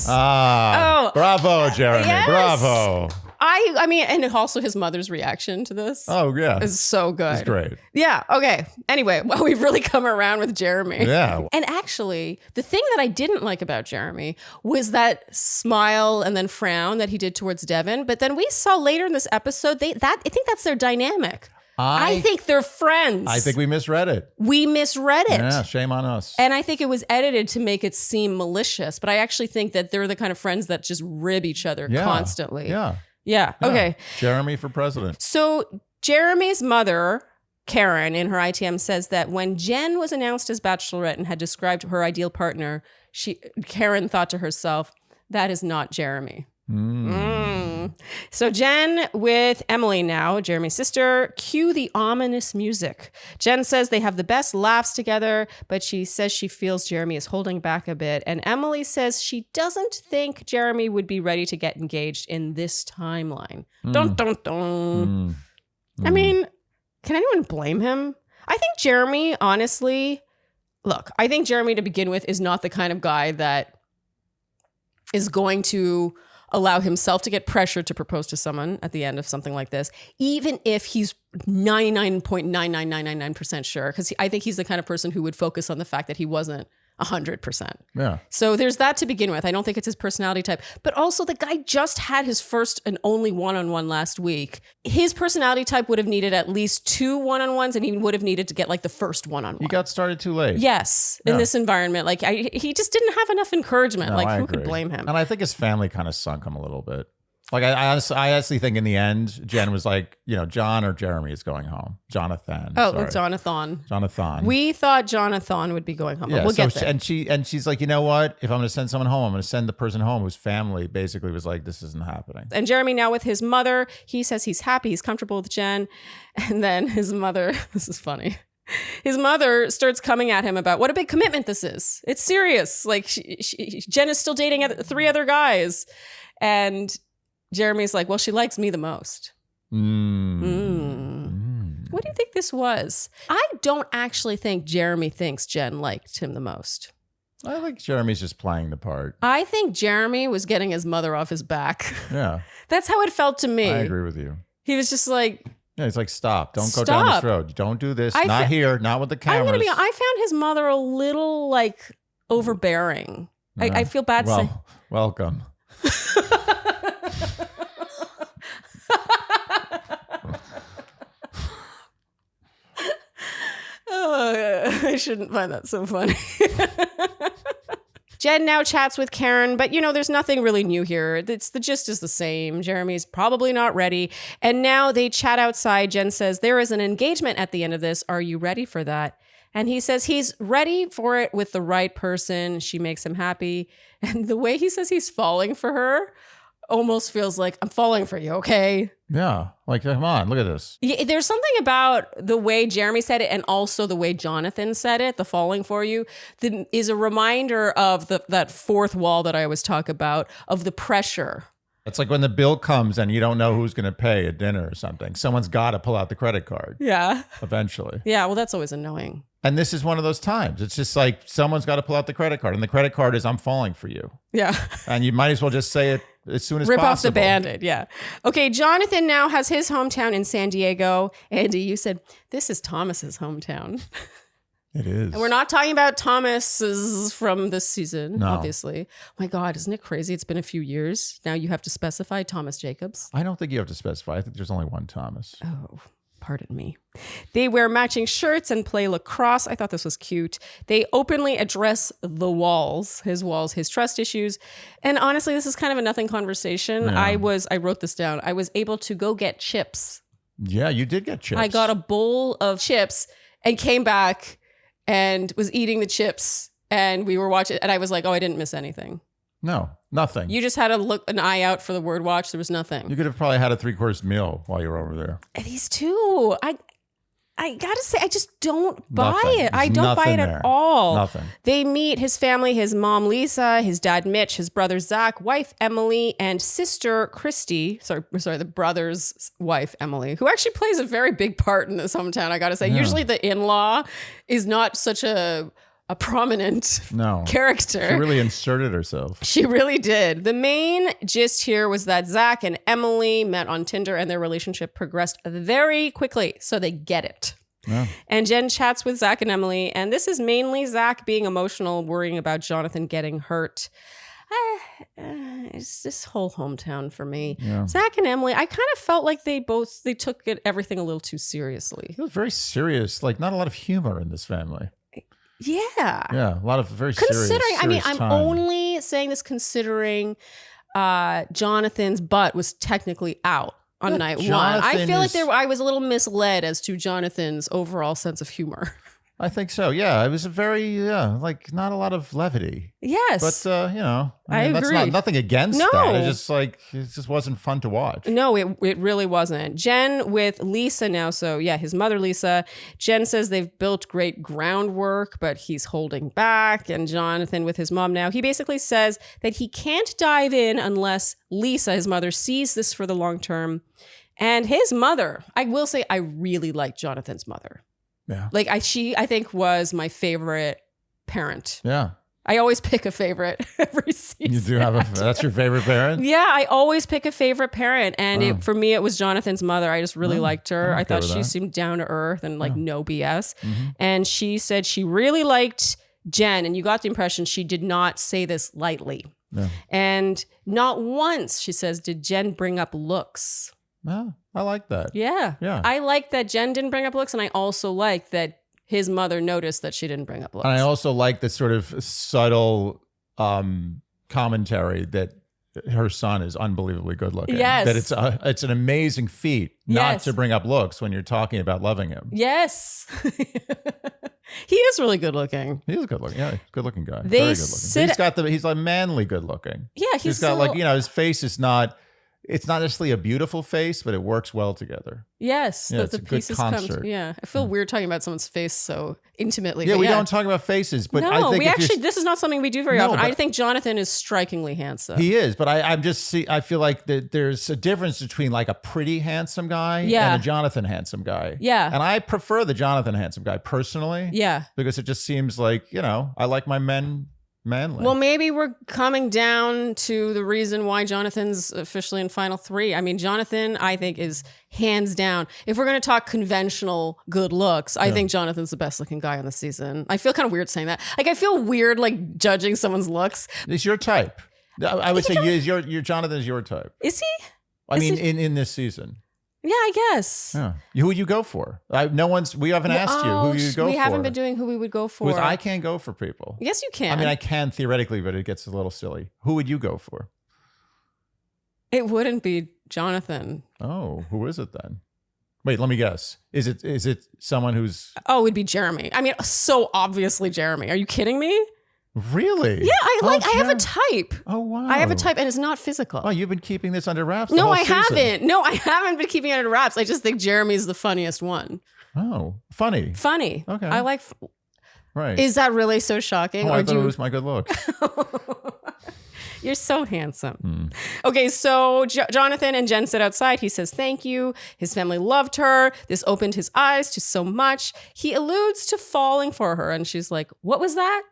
Bravo, Jeremy. Yes. Bravo. I mean, and also his mother's reaction to this. Oh, yeah. Is so good. It's great. Yeah. Okay. Anyway, well, we've really come around with Jeremy. Yeah. And actually, the thing that I didn't like about Jeremy was that smile and then frown that he did towards Devin. But then we saw later in this episode, I think that's their dynamic. I think they're friends. I think we misread it. We misread it. Yeah, shame on us. And I think it was edited to make it seem malicious. But I actually think that they're the kind of friends that just rib each other constantly. Yeah. Yeah. Okay. Jeremy for president. So Jeremy's mother, Karen, in her ITM says that when Jenn was announced as Bachelorette and had described her ideal partner, Karen thought to herself, that is not Jeremy. So Jenn with Emily now, Jeremy's sister, cue the ominous music. Jenn says they have the best laughs together, but she says she feels Jeremy is holding back a bit. And Emily says she doesn't think Jeremy would be ready to get engaged in this timeline. Dun, dun, dun. I mean, can anyone blame him? I think Jeremy, honestly, I think Jeremy to begin with is not the kind of guy that is going to allow himself to get pressured to propose to someone at the end of something like this, even if he's 99.99999% sure, because I think he's the kind of person who would focus on the fact that he wasn't 100%. Yeah. So there's that to begin with. I don't think it's his personality type. But also the guy just had his first and only one-on-one last week. His personality type would have needed at least 2 one-on-ones, and he would have needed to get like the first one-on-one. He got started too late. Yes. In this environment. Like he just didn't have enough encouragement. No, like I who agree. could blame him? And I think his family kind of sunk him a little bit. Like I honestly think in the end, Jenn was like, John or Jeremy is going home. Jonathon. Jonathon. Jonathon. We thought Jonathon would be going home. Yeah, But we'll get there. And she's like, you know what? If I'm going to send someone home, I'm going to send the person home whose family basically was like, this isn't happening. And Jeremy now with his mother, he says he's happy, he's comfortable with Jenn. And then his mother, this is funny. His mother starts coming at him about what a big commitment this is. It's serious. Like Jenn is still dating 3 other guys. And Jeremy's like, well, she likes me the most. What do you think this was? I don't actually think Jeremy thinks Jenn liked him the most. I think Jeremy's just playing the part. I think Jeremy was getting his mother off his back. Yeah. That's how it felt to me. I agree with you. He was just like... Yeah, he's like, stop. Don't go down this road. Don't do this. Not here. Not with the cameras. I found his mother a little, like, overbearing. Yeah. I feel bad saying... Welcome. I shouldn't find that so funny. Jenn now chats with Karen, but there's nothing really new here. The gist is the same. Jeremy's probably not ready. And now they chat outside. Jenn says, there is an engagement at the end of this. Are you ready for that? And he says he's ready for it with the right person. She makes him happy. And the way he says he's falling for her almost feels like, I'm falling for you, okay? Yeah. Like, come on, look at this. Yeah, there's something about the way Jeremy said it and also the way Jonathon said it, the falling for you, that is a reminder of that fourth wall that I always talk about, of the pressure. It's like when the bill comes and you don't know who's going to pay at dinner or something. Someone's got to pull out the credit card. Yeah. Eventually. Yeah, well, that's always annoying. And this is one of those times. It's just like someone's got to pull out the credit card. And the credit card is, I'm falling for you. Yeah. And you might as well just say it as soon as Rip possible. off the Band-Aid, yeah. Okay, Jonathon now has his hometown in San Diego. Andy, you said, this is Thomas's hometown. It is. And we're not talking about Thomas's from this season, obviously. Oh my God, isn't it crazy? It's been a few years. Now you have to specify Thomas Jacobs. I don't think you have to specify. I think there's only one Thomas. Oh, pardon me. They wear matching shirts and play lacrosse. I thought this was cute. They openly address the walls, his trust issues. And honestly, this is kind of a nothing conversation. Yeah. I wrote this down. I was able to go get chips. Yeah, you did get chips. I got a bowl of chips and came back and was eating the chips and we were watching, and I was like, oh, I didn't miss anything. No, nothing. You just had to look an eye out for the word watch. There was nothing. You could have probably had a 3-course meal while you were over there. These two, I gotta say, I just don't buy Nothing. it. I There's don't buy it nothing at there. all. Nothing. They meet his family, his mom, Lisa, his dad, Mitch, his brother, Zach, wife, Emily, and sister, Christy. Sorry, the brother's wife, Emily, who actually plays a very big part in this hometown, I gotta say. Yeah. Usually the in-law is not such a prominent character. She really inserted herself. She really did. The main gist here was that Zach and Emily met on Tinder and their relationship progressed very quickly. So they get it. Yeah. And Jenn chats with Zach and Emily. And this is mainly Zach being emotional, worrying about Jonathon getting hurt. It's this whole hometown for me. Yeah. Zach and Emily, I kind of felt like they took everything a little too seriously. It was very serious. Like, not a lot of humor in this family. Yeah. Yeah, a lot of very Considering, serious I'm time. only saying this considering Jonathon's butt was technically out on night one. I feel like I was a little misled as to Jonathon's overall sense of humor. I think so. Yeah, it was a very like not a lot of levity. Yes, but I that's agree. nothing against No. that. It just wasn't fun to watch. No, it really wasn't. Jenn with Lisa now. So yeah, his mother, Lisa. Jenn says they've built great groundwork, but he's holding back. And Jonathon with his mom now. He basically says that he can't dive in unless Lisa, his mother, sees this for the long term. And his mother, I will say, I really like Jonathon's mother. Yeah. Like I think was my favorite parent. Yeah. I always pick a favorite every season. You do have that's your favorite parent? Yeah, I always pick a favorite parent. And for me, it was Jonathon's mother. I just really liked her. I thought she seemed down to earth and like no BS. Mm-hmm. And she said she really liked Jenn. And you got the impression she did not say this lightly. Yeah. And not once, she says, did Jenn bring up looks. Yeah, I like that. Yeah. I like that Jenn didn't bring up looks. And I also like that his mother noticed that she didn't bring up looks. And I also like the sort of subtle commentary that her son is unbelievably good looking. Yes. That it's an amazing feat not to bring up looks when you're talking about loving him. Yes. He is really good looking. He is good looking. Yeah, good looking guy. They Very good looking. He's like manly good looking. Yeah, he's got like, his face is not. It's not necessarily a beautiful face, but it works well together. Yes, it's the a good pieces concert. come. Yeah, I feel weird talking about someone's face so intimately. Yeah, but we don't talk about faces, but I think this is not something we do very often. I think Jonathon is strikingly handsome. He is, but I feel like there's a difference between like a pretty handsome guy and a Jonathon handsome guy. Yeah, and I prefer the Jonathon handsome guy personally. Yeah, because it just seems like I like my men. Manly. Well, maybe we're coming down to the reason why Jonathon's officially in Final 3. I mean, Jonathon, I think, is hands down. If we're going to talk conventional good looks, I think Jonathon's the best looking guy on the season. I feel kind of weird saying that. Like, I feel weird, like, judging someone's looks. It's your type. I would say your Jonathon is your type. Is he? I mean, in this season. Yeah, I guess. Yeah. Who would you go for? We haven't asked you who you go for. We haven't been doing who we would go for. Because I can't go for people. Yes, you can. I mean, I can theoretically, but it gets a little silly. Who would you go for? It wouldn't be Jonathon. Oh, who is it then? Wait, let me guess. Is it someone who's... Oh, it would be Jeremy. I mean, so obviously Jeremy. Are you kidding me? Really? Yeah, I have a type. Oh, wow. I have a type and it's not physical. Oh, you've been keeping this under wraps No, the whole I season. haven't. No, I haven't been keeping it under wraps. I just think Jeremy's the funniest one. Oh, funny. Funny. Okay. I like... Right. Is that really so shocking? Oh, I thought it was my good looks. You're so handsome. Okay, so Jonathon and Jenn sit outside. He says thank you. His family loved her. This opened his eyes to so much. He alludes to falling for her. And she's like, what was that?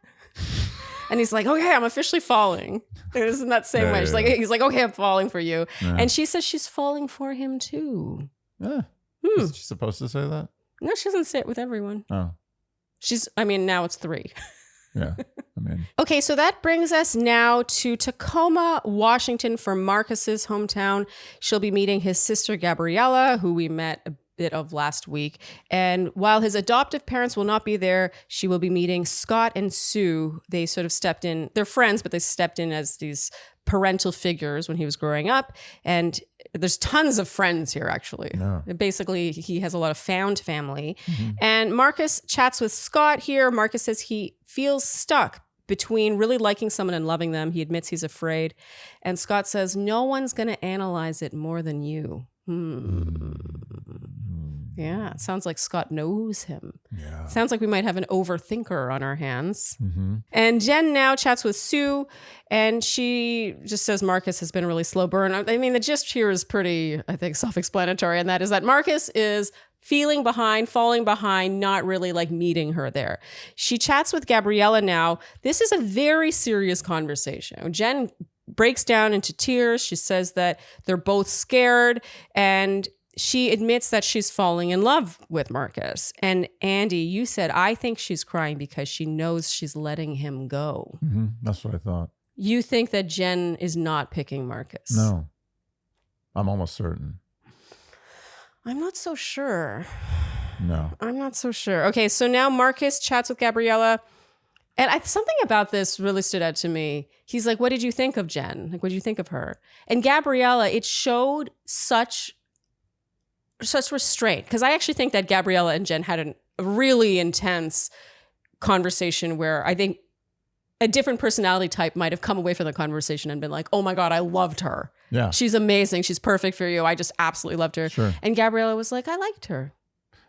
And he's like, okay, I'm officially falling. Isn't that same way? He's like, okay, I'm falling for you. Yeah. And she says she's falling for him too. Yeah. Is she supposed to say that? No, she doesn't say it with everyone. Oh. Now it's 3. Yeah. Okay, so that brings us now to Tacoma, Washington for Marcus's hometown. She'll be meeting his sister, Gabriella, who we met a bit of last week. And while his adoptive parents will not be there, she will be meeting Scott and Sue. They sort of stepped in. They're friends, but they stepped in as these parental figures when he was growing up. And there's tons of friends here, actually. No. Basically, he has a lot of found family. Mm-hmm. And Marcus chats with Scott here. Marcus says he feels stuck between really liking someone and loving them. He admits he's afraid. And Scott says, no one's going to analyze it more than you. Yeah, it sounds like Scott knows him. Yeah. Sounds like we might have an overthinker on our hands. And Jenn now chats with Sue, and she just says Marcus has been a really slow burn. I mean, the gist here is pretty, I think, self-explanatory, and that is that Marcus is feeling behind, falling behind, not really like meeting her there. She chats with Gabriella now. This is a very serious conversation. Jenn breaks down into tears. She says that they're both scared, and she admits that she's falling in love with Marcus. And Andy, you said, I think she's crying because she knows she's letting him go. That's what I thought. You think that Jenn is not picking Marcus? No. I'm almost certain. I'm not so sure. No. I'm not so sure. Okay, so now Marcus chats with Gabriella. And something about this really stood out to me. He's like, what did you think of Jenn? Like, what did you think of her? And Gabriella, it showed such restraint, because I actually think that Gabriella and Jenn had a really intense conversation where I think a different personality type might have come away from the conversation and been like, oh my God, I loved her. Yeah. She's amazing. She's perfect for you. I just absolutely loved her. Sure. And Gabriella was like, I liked her.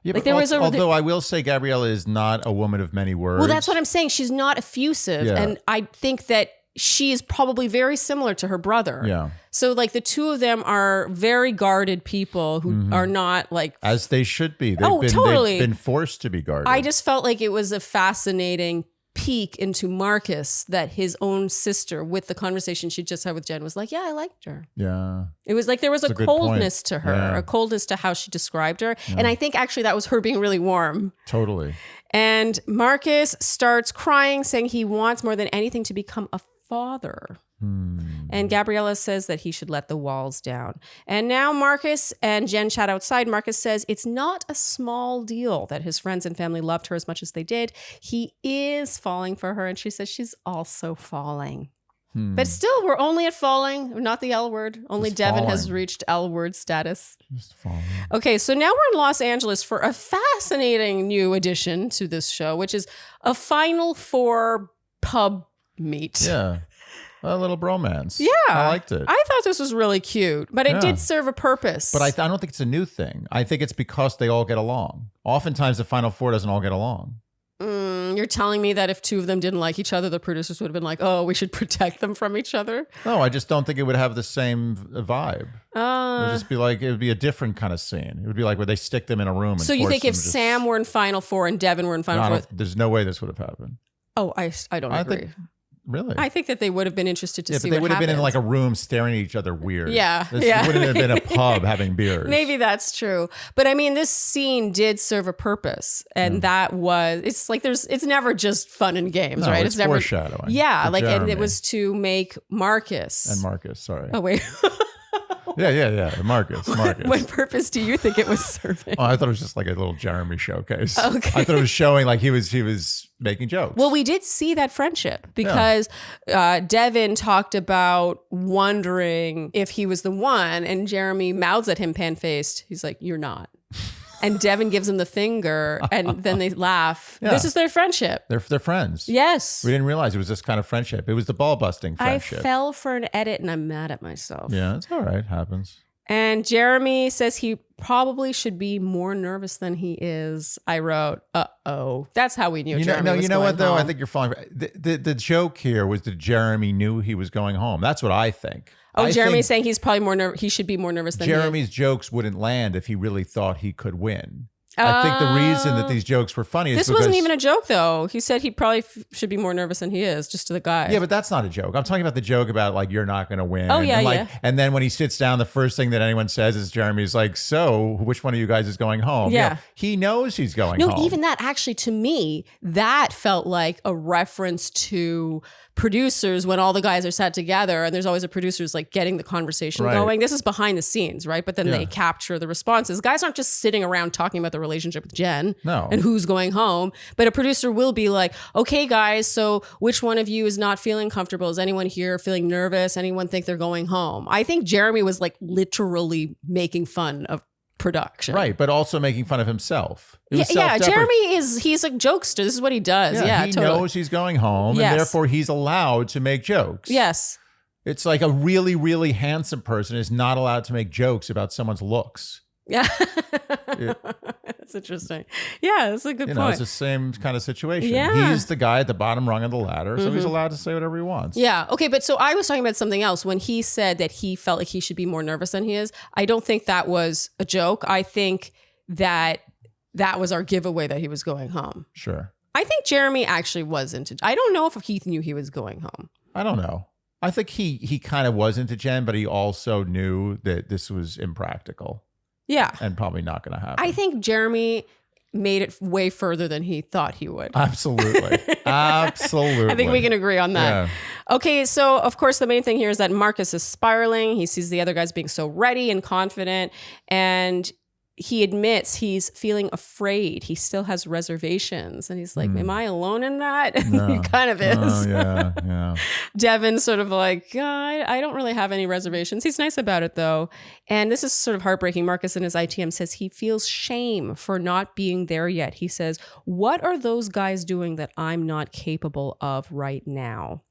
Yeah, Like, but there was although I will say Gabriella is not a woman of many words. Well, that's what I'm saying. She's not effusive. Yeah. And I think that she is probably very similar to her brother. Yeah. So like the two of them are very guarded people who are not like... As they should be. Totally. They've been forced to be guarded. I just felt like it was a fascinating peek into Marcus that his own sister, with the conversation she just had with Jenn, was like, yeah, I liked her. Yeah. It was like there was a good coldness point. to her, Yeah. a coldness to how she described her. And I think actually that was her being really warm. Totally. And Marcus starts crying, saying he wants more than anything to become a father. And Gabriella says that he should let the walls down. And now Marcus and Jenn chat outside. Marcus says it's not a small deal that his friends and family loved her as much as they did. He is falling for her. And she says she's also falling. But still, we're only at falling, not the L word. Only Just Devin has falling. reached L word status. Just falling. Okay, so now we're in Los Angeles for a fascinating new addition to this show, which is a Final Four pub meet. Yeah. A little bromance. Yeah. I liked it. I thought this was really cute, but it Yeah. did serve a purpose. But I don't think it's a new thing. I think it's because they all get along. Oftentimes the Final Four doesn't all get along. You're telling me that if two of them didn't like each other, the producers would have been like, oh, we should protect them from each other? No, I just don't think it would have the same vibe. It would just be like, it would be a different kind of scene. It would be like where they stick them in a room. And So you force think if them to just- Sam were in Final Four and Devin were in Final No, Four? there's no way this would have happened. Oh, I don't agree. Really? I think that they would have been interested to Yeah, see but they what would have been in happened. like a room staring at each other weird. Yeah, This yeah. wouldn't have been a pub having beers. Maybe that's true. But I mean, this scene did serve a purpose. And that was, it's like it's never just fun and games, No, right? it's never foreshadowing. Yeah, for like, and Jeremy. it was to make Marcus. And Marcus, sorry. Oh, wait. Yeah. Marcus. What purpose do you think it was serving? Oh, I thought it was just like a little Jeremy showcase. Okay. I thought it was showing like he was making jokes. Well, we did see that friendship because Devin talked about wondering if he was the one, and Jeremy mouths at him pan-faced. He's like, you're not. And Devin gives him the finger, and then they laugh. Yeah. This is their friendship. They're friends. Yes. We didn't realize it was this kind of friendship. It was the ball busting I friendship. fell for an edit, and I'm mad at myself. Yeah, it's all right. Happens. And Jeremy says he probably should be more nervous than he is. I wrote, uh-oh. That's how we knew Jeremy was you know going what though? I home. think you're falling. The joke here was that Jeremy knew he was going home. That's what I think. Oh, I Jeremy's think saying he's probably more he should be more nervous than he is. Jeremy's jokes wouldn't land if he really thought he could win. I think the reason that these jokes were funny is This because... wasn't even a joke, though. He said he probably should be more nervous than he is, just to the guy. Yeah, but that's not a joke. I'm talking about the joke about like you're not going to win. Oh, yeah, and, like, yeah. And then when he sits down, the first thing that anyone says is Jeremy's like, "So, which one of you guys is going home?" Yeah. He knows he's going No, home. even that, actually, to me, that felt like a reference to producers when all the guys are sat together and there's always a producer's like getting the conversation Right. going. This is behind the scenes, right? But then Yeah. they capture the responses. Guys aren't just sitting around talking about the relationship with Jenn No. and who's going home. But a producer will be like, okay, guys, so which one of you is not feeling comfortable? Is anyone here feeling nervous? Anyone think they're going home? I think Jeremy was like literally making fun of production. Right, but also making fun of himself. It was Yeah, self-deprecatory. Jeremy he's a jokester. This is what he does. Yeah, he totally. knows he's going home, Yes. and therefore he's allowed to make jokes. Yes. It's like a really, really handsome person is not allowed to make jokes about someone's looks. Yeah. That's interesting. Yeah, that's a good You know, point. it's the same kind of situation. Yeah. He's the guy at the bottom rung of the ladder, so he's allowed to say whatever he wants. Yeah. Okay. But so I was talking about something else when he said that he felt like he should be more nervous than he is. I don't think that was a joke. I think that was our giveaway that he was going home. Sure. I think Jeremy actually was into. I don't know if Keith knew he was going home. I don't know. I think he kind of was into Jen, but he also knew that this was impractical Yeah. and probably not going to happen. I think Jeremy made it way further than he thought he would. Absolutely. Absolutely. I think we can agree on that. Yeah. Okay, so of course the main thing here is that Marcus is spiraling. He sees the other guys being so ready and confident, and he admits he's feeling afraid. He still has reservations, and he's like, "Am I alone in that?" No. He kind of is. Oh, yeah. Devin's sort of like, I don't really have any reservations. He's nice about it though. And this is sort of heartbreaking. Marcus in his ITM says he feels shame for not being there yet. He says, what are those guys doing that I'm not capable of right now?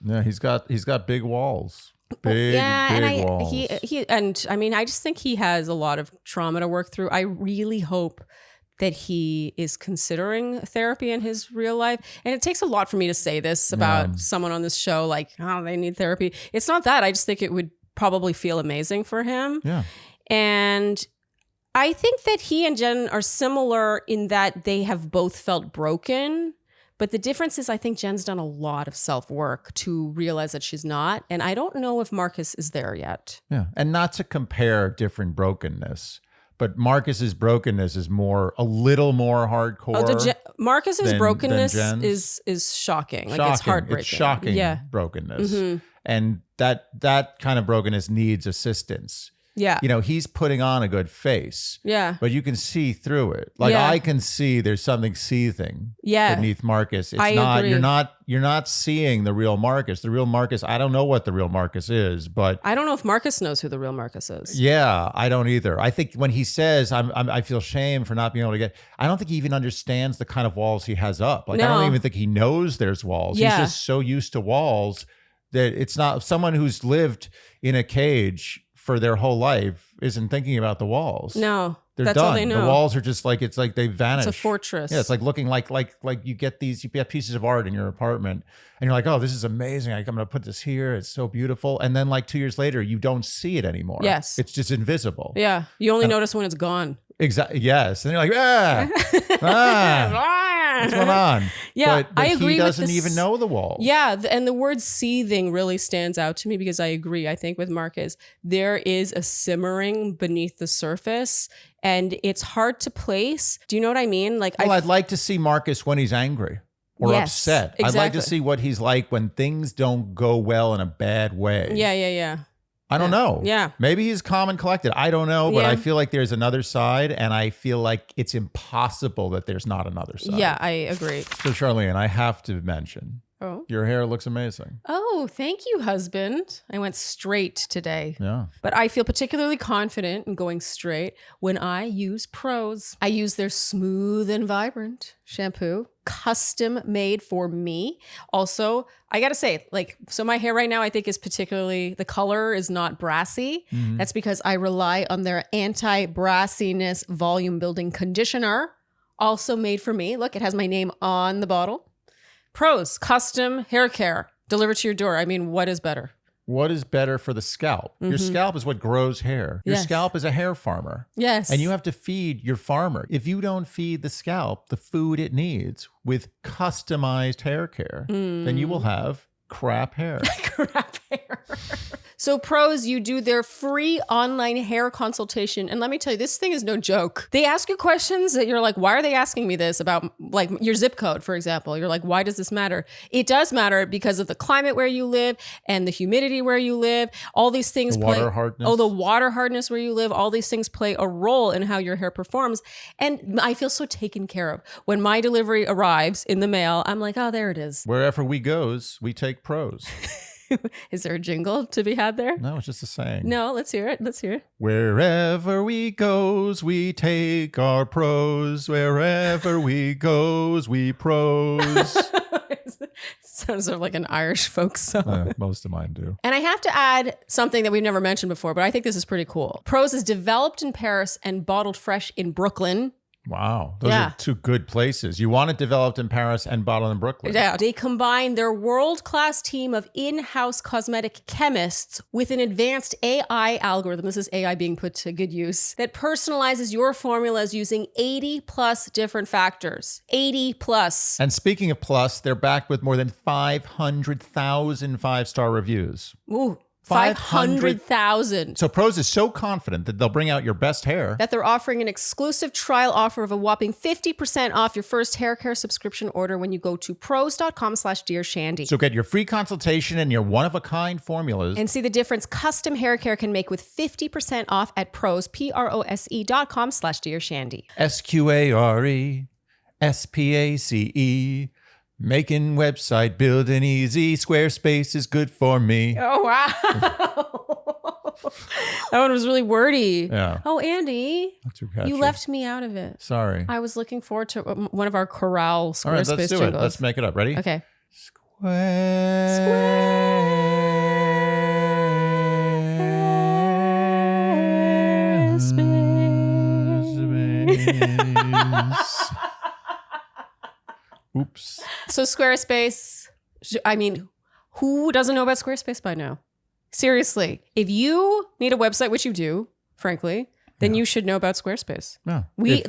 Yeah, he's got big walls. Big walls. I just think he has a lot of trauma to work through. I really hope that he is considering therapy in his real life. And it takes a lot for me to say this about someone on this show, like, oh, they need therapy. It's not that. I just think it would probably feel amazing for him. Yeah. And I think that he and Jen are similar in that they have both felt broken. But the difference is I think Jen's done a lot of self-work to realize that she's not. And I don't know if Marcus is there yet. Yeah. And not to compare different brokenness, but Marcus's brokenness is a little more hardcore. Marcus's than brokenness Jen's. is shocking. Like it's heartbreaking. It's shocking Yeah. brokenness. Mm-hmm. And that kind of brokenness needs assistance. Yeah. You know, he's putting on a good face. Yeah. But you can see through it. Like Yeah. I can see there's something seething beneath Marcus. It's I not agree. you're not seeing the real Marcus. The real Marcus, I don't know what the real Marcus is, but I don't know if Marcus knows who the real Marcus is. yeah, I don't either. I think when he says I feel shame for not being able to get, I don't think he even understands the kind of walls he has up. Like I No. don't even think he knows there's walls. Yeah. He's just so used to walls that it's not someone who's lived in a cage for their whole life isn't thinking about the walls. No. They're that's done. all they know. The walls are just like it's like they vanish. It's a fortress. Yeah, it's like looking like you get pieces of art in your apartment and you're like, oh, this is amazing. I'm going to put this here. It's so beautiful. And then like 2 years later, you don't see it anymore. Yes. It's just invisible. Yeah. You only notice when it's gone. Exactly. Yes. And you're like, what's going on? Yeah, but I agree he with doesn't this. even know the walls. Yeah, and the word seething really stands out to me because I agree. I think with Marcus, there is a simmering beneath the surface and it's hard to place. Do you know what I mean? Like, Well, I'd like to see Marcus when he's angry or Yes, upset. I'd like exactly. to see what he's like when things don't go well in a bad way. Yeah. I don't know. Yeah. Maybe he's calm and collected. I don't know, but Yeah. I feel like there's another side, and I feel like it's impossible that there's not another side. Yeah, I agree. So, Sharleen, I have to mention, Oh. your hair looks amazing. Oh, thank you, husband. I went straight today. Yeah. But I feel particularly confident in going straight when I use Pros. I use their Smooth and Vibrant shampoo, custom made for me. Also, I gotta say, so my hair right now, I think is particularly, the color is not brassy. Mm-hmm. That's because I rely on their anti-brassiness volume building conditioner, also made for me. Look, it has my name on the bottle. Pros, custom hair care, delivered to your door. I mean, what is better? What is better for the scalp? Your scalp is what grows hair. Your Yes. scalp is a hair farmer. Yes. And you have to feed your farmer. If you don't feed the scalp the food it needs with customized hair care, then you will have crap hair. crap hair. So Pros, you do their free online hair consultation. And let me tell you, this thing is no joke. They ask you questions that you're like, why are they asking me this about like your zip code, for example? You're like, why does this matter? It does matter because of the climate where you live and the humidity where you live. All these things The play. water hardness. Oh, the water hardness where you live. All these things play a role in how your hair performs. And I feel so taken care of. When my delivery arrives in the mail, I'm like, oh, there it is. Wherever we goes, we take Pros. Is there a jingle to be had there? No, it's just a saying. No, let's hear it. Let's hear it. Wherever we goes, we take our pros. Wherever we goes, we pros. Sounds sort of like an Irish folk song. Most of mine do. And I have to add something that we've never mentioned before, but I think this is pretty cool. Prose is developed in Paris and bottled fresh in Brooklyn. Wow. Those are two good places. You want it developed in Paris and bottled in Brooklyn. Yeah. They combine their world-class team of in-house cosmetic chemists with an advanced AI algorithm. This is AI being put to good use that personalizes your formulas using 80 plus different factors. 80 plus. And speaking of plus, they're backed with more than 500,000 5-star reviews. Ooh. 500,000. So Prose is so confident that they'll bring out your best hair that they're offering an exclusive trial offer of a whopping 50% off your first hair care subscription order when you go to prose.com/dearshandy. So get your free consultation and your one-of-a-kind formulas. And see the difference custom hair care can make with 50% off at prose, prose.com/dearshandy. SQARESPACE. Making website building easy. Squarespace is good for me. Oh, wow. That one was really wordy. Yeah. Oh, Andy, Not too catchy. you left me out of it. Sorry. I was looking forward to one of our chorale Squarespace All right, let's do jingles. it. Let's make it up. Ready? Okay. Squarespace. Oops. So Squarespace, I mean, who doesn't know about Squarespace by now? Seriously, if you need a website, which you do, frankly, then you should know about Squarespace. Yeah.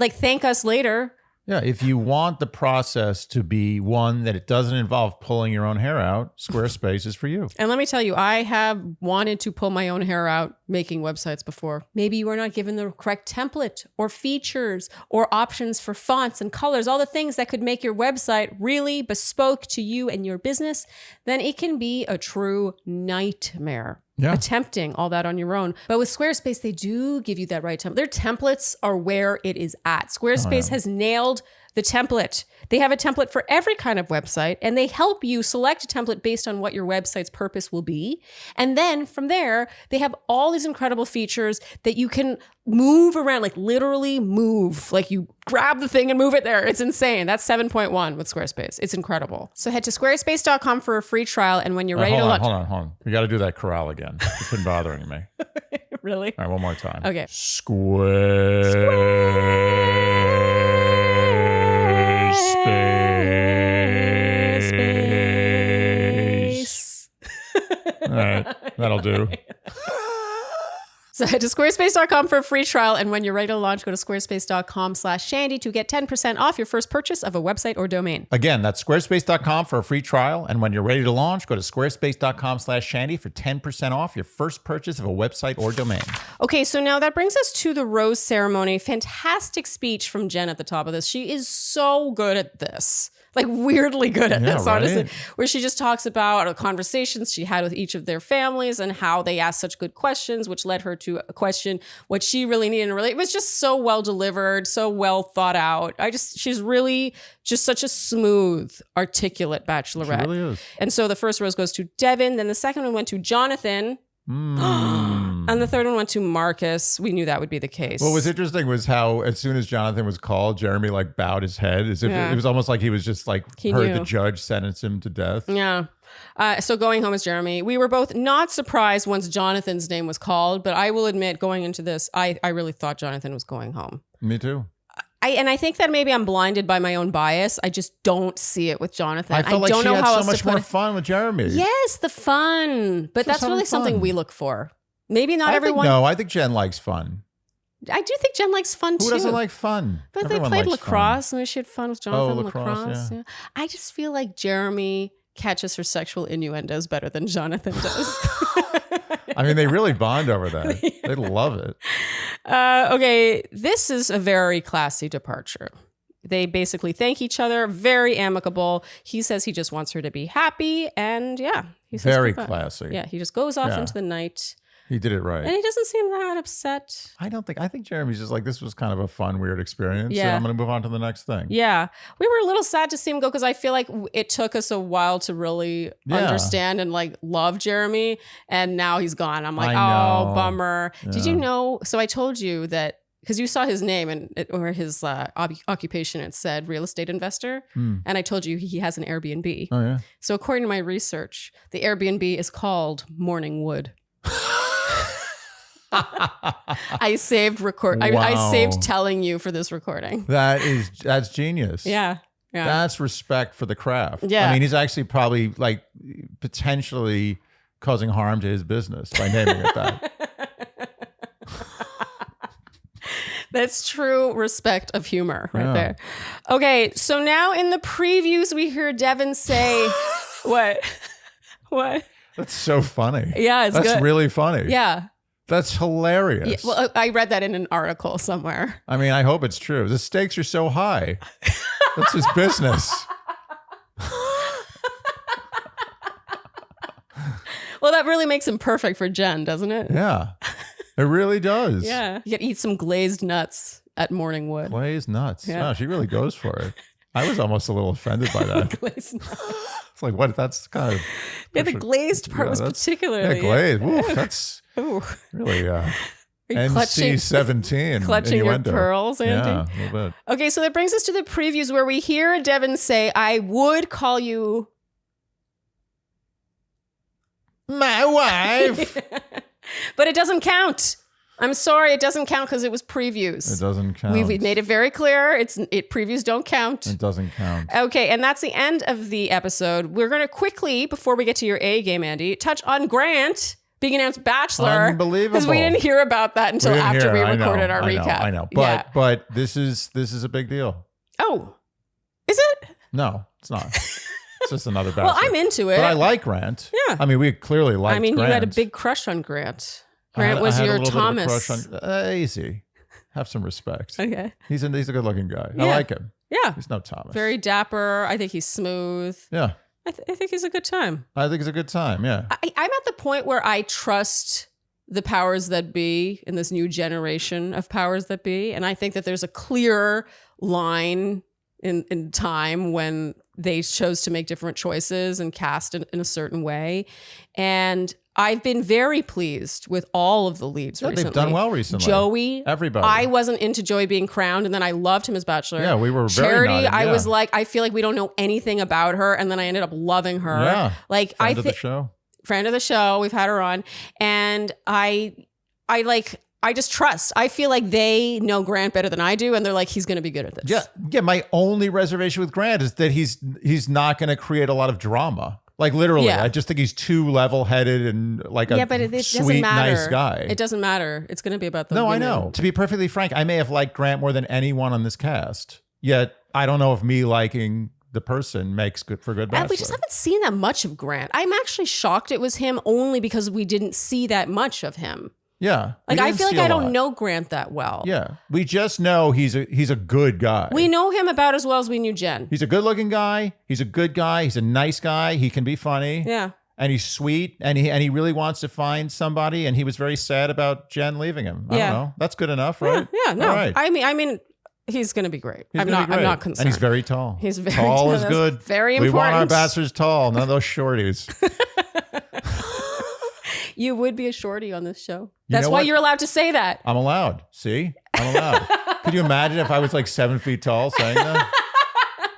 Thank us later. Yeah, if you want the process to be one that it doesn't involve pulling your own hair out, Squarespace is for you. And let me tell you, I have wanted to pull my own hair out making websites before. Maybe you are not given the correct template or features or options for fonts and colors, all the things that could make your website really bespoke to you and your business, then it can be a true nightmare. Yeah. Attempting all that on your own. But with Squarespace, they do give you that right template. Their templates are where it is at. Squarespace has nailed the template. They have a template for every kind of website, and they help you select a template based on what your website's purpose will be. And then from there, they have all these incredible features that you can move around, like literally move. Like you grab the thing and move it there. It's insane. That's 7.1 with Squarespace. It's incredible. So head to squarespace.com for a free trial. And when you're ready to launch. Hold on. We got to do that chorale again. It's been bothering me. Really? All right, one more time. Okay. Squarespace. All right, that'll do. So head to squarespace.com for a free trial. And when you're ready to launch, go to squarespace.com/Shandy to get 10% off your first purchase of a website or domain. Again, that's squarespace.com for a free trial. And when you're ready to launch, go to squarespace.com/Shandy for 10% off your first purchase of a website or domain. Okay, so now that brings us to the rose ceremony. Fantastic speech from Jenn at the top of this. She is so good at this. Like weirdly good at this, honestly, where she just talks about conversations she had with each of their families and how they asked such good questions, which led her to a question what she really needed in a relationship. It was just so well delivered, so well thought out. She's really just such a smooth, articulate bachelorette. She really is. And so the first rose goes to Devin, then the second one went to Jonathon. And the third one went to Marcus. We knew that would be the case. What was interesting was how as soon as Jonathon was called, Jeremy like bowed his head as if it was almost like he was just like He heard knew. the judge sentence him to death. Yeah. So going home is Jeremy. We were both not surprised once Jonathon's name was called, but I will admit going into this, I really thought Jonathon was going home. Me too. I think that maybe I'm blinded by my own bias. I just don't see it with Jonathon. I felt like don't she know had how so else much to put more it. fun with Jeremy. Yes, the fun. But that's having really something fun. we look for. Maybe not everyone. I think Jenn likes fun. I do think Jenn likes fun too. Who doesn't like fun? But Everyone they played likes lacrosse. Maybe she had fun with Jonathon. lacrosse, yeah. I just feel like Jeremy catches her sexual innuendos better than Jonathon does. I mean, they really bond over that. They love it. Okay, this is a very classy departure. They basically thank each other, very amicable. He says he just wants her to be happy, and yeah, he says Very goodbye. classy. Yeah, he just goes off Yeah. into the night. He did it right. And he doesn't seem that upset. I think Jeremy's just like, this was kind of a fun, weird experience. Yeah. So I'm going to move on to the next thing. Yeah. We were a little sad to see him go because I feel like it took us a while to really understand and like love Jeremy. And now he's gone. I'm like, oh, bummer. Yeah. Did you know? So I told you that because you saw his name or his occupation, it said real estate investor. And I told you he has an Airbnb. Oh, yeah. So according to my research, the Airbnb is called Morning Wood. I saved I saved telling you for this recording. That's genius. Yeah. That's respect for the craft. Yeah. I mean, he's actually probably like potentially causing harm to his business by naming it that. That's true respect of humor right there. Okay, so now in the previews, we hear Devin say, what? What? That's so funny. Yeah, That's good. really funny. Yeah. That's hilarious. Yeah. Well, I read that in an article somewhere. I mean, I hope it's true. The stakes are so high. That's his business. Well, that really makes him perfect for Jenn, doesn't it? Yeah. It really does. Yeah. You could eat some glazed nuts at Morning Wood. Glazed nuts. Yeah. Wow, she really goes for it. I was almost a little offended by that. Glazed nuts. It's like, what? That's kind of... Yeah, the glazed part was particularly... Yeah, glazed. Ooh, that's really... Are you NC-17. clutching your innuendo. pearls, Andy? Yeah, a little bit. Okay, so that brings us to the previews where we hear Devin say, I would call you... My wife. But it doesn't count. I'm sorry, it doesn't count because it was previews. It doesn't count. We've made it very clear. Previews don't count. It doesn't count. Okay, and that's the end of the episode. We're going to quickly, before we get to your A game, Andy, touch on Grant being announced Bachelor. Unbelievable. Because we didn't hear about that until after we recorded our recap. I know. But this is a big deal. Oh, is it? No, it's not. It's just another Bachelor. Well, I'm into it. But I like Grant. Yeah. I mean, we clearly like Grant. You had a big crush on Grant. Grant was your Thomas. Easy. Have some respect. Okay. He's a good-looking guy. Yeah. I like him. Yeah. He's no Thomas. Very dapper. I think he's smooth. Yeah. I think he's a good time. I think it's a good time. Yeah. I'm at the point where I trust the powers that be in this new generation of powers that be. And I think that there's a clear line in time when they chose to make different choices and cast in a certain way. And I've been very pleased with all of the leads recently. They've done well recently. Joey. Everybody. I wasn't into Joey being crowned, and then I loved him as Bachelor. Yeah, we were very Charity, nodding, I yeah. was like, I feel like we don't know anything about her, and then I ended up loving her. Yeah. Like, Friend of the show. Friend of the show. We've had her on. And I just trust. I feel like they know Grant better than I do, and they're like, he's going to be good at this. Yeah. My only reservation with Grant is that he's not going to create a lot of drama. Like literally, Yeah. I just think he's too level-headed and like a but it sweet, doesn't matter. nice guy. It doesn't matter. It's going to be about the No, women. I know. To be perfectly frank, I may have liked Grant more than anyone on this cast. Yet I don't know if me liking the person makes good for good Bachelor. And we just haven't seen that much of Grant. I'm actually shocked it was him only because we didn't see that much of him. Yeah. Like, I feel like I don't lot. know Grant that well. Yeah. We just know he's a good guy. We know him about as well as we knew Jenn. He's a good looking guy. He's a good guy. He's a nice guy. He can be funny. Yeah. And he's sweet. And he really wants to find somebody. And he was very sad about Jenn leaving him. I don't know. That's good enough, right? Yeah, no. All right. I mean, he's going to be great. He's I'm gonna be great. not concerned. And he's very tall. He's very tall. Is that's good. Very We important. want our bachelors tall. None of those shorties. You would be a shorty on this show. You That's know why what? you're allowed to say that. I'm allowed. See? I'm allowed. Could you imagine if I was like 7 feet tall saying that?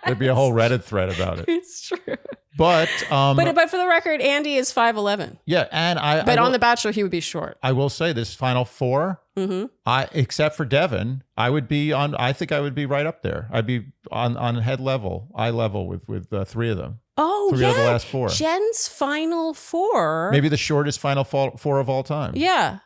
There'd be a whole Reddit thread about it. It's true. But But for the record, Andy is 5'11". yeah, and But on The Bachelor, he would be short. I will say this final four, except for Devin, I think I would be right up there. I'd be on head level, eye level with three of them. Oh, Three yeah. of the last four. Jenn's final four. Maybe the shortest final four of all time. Yeah.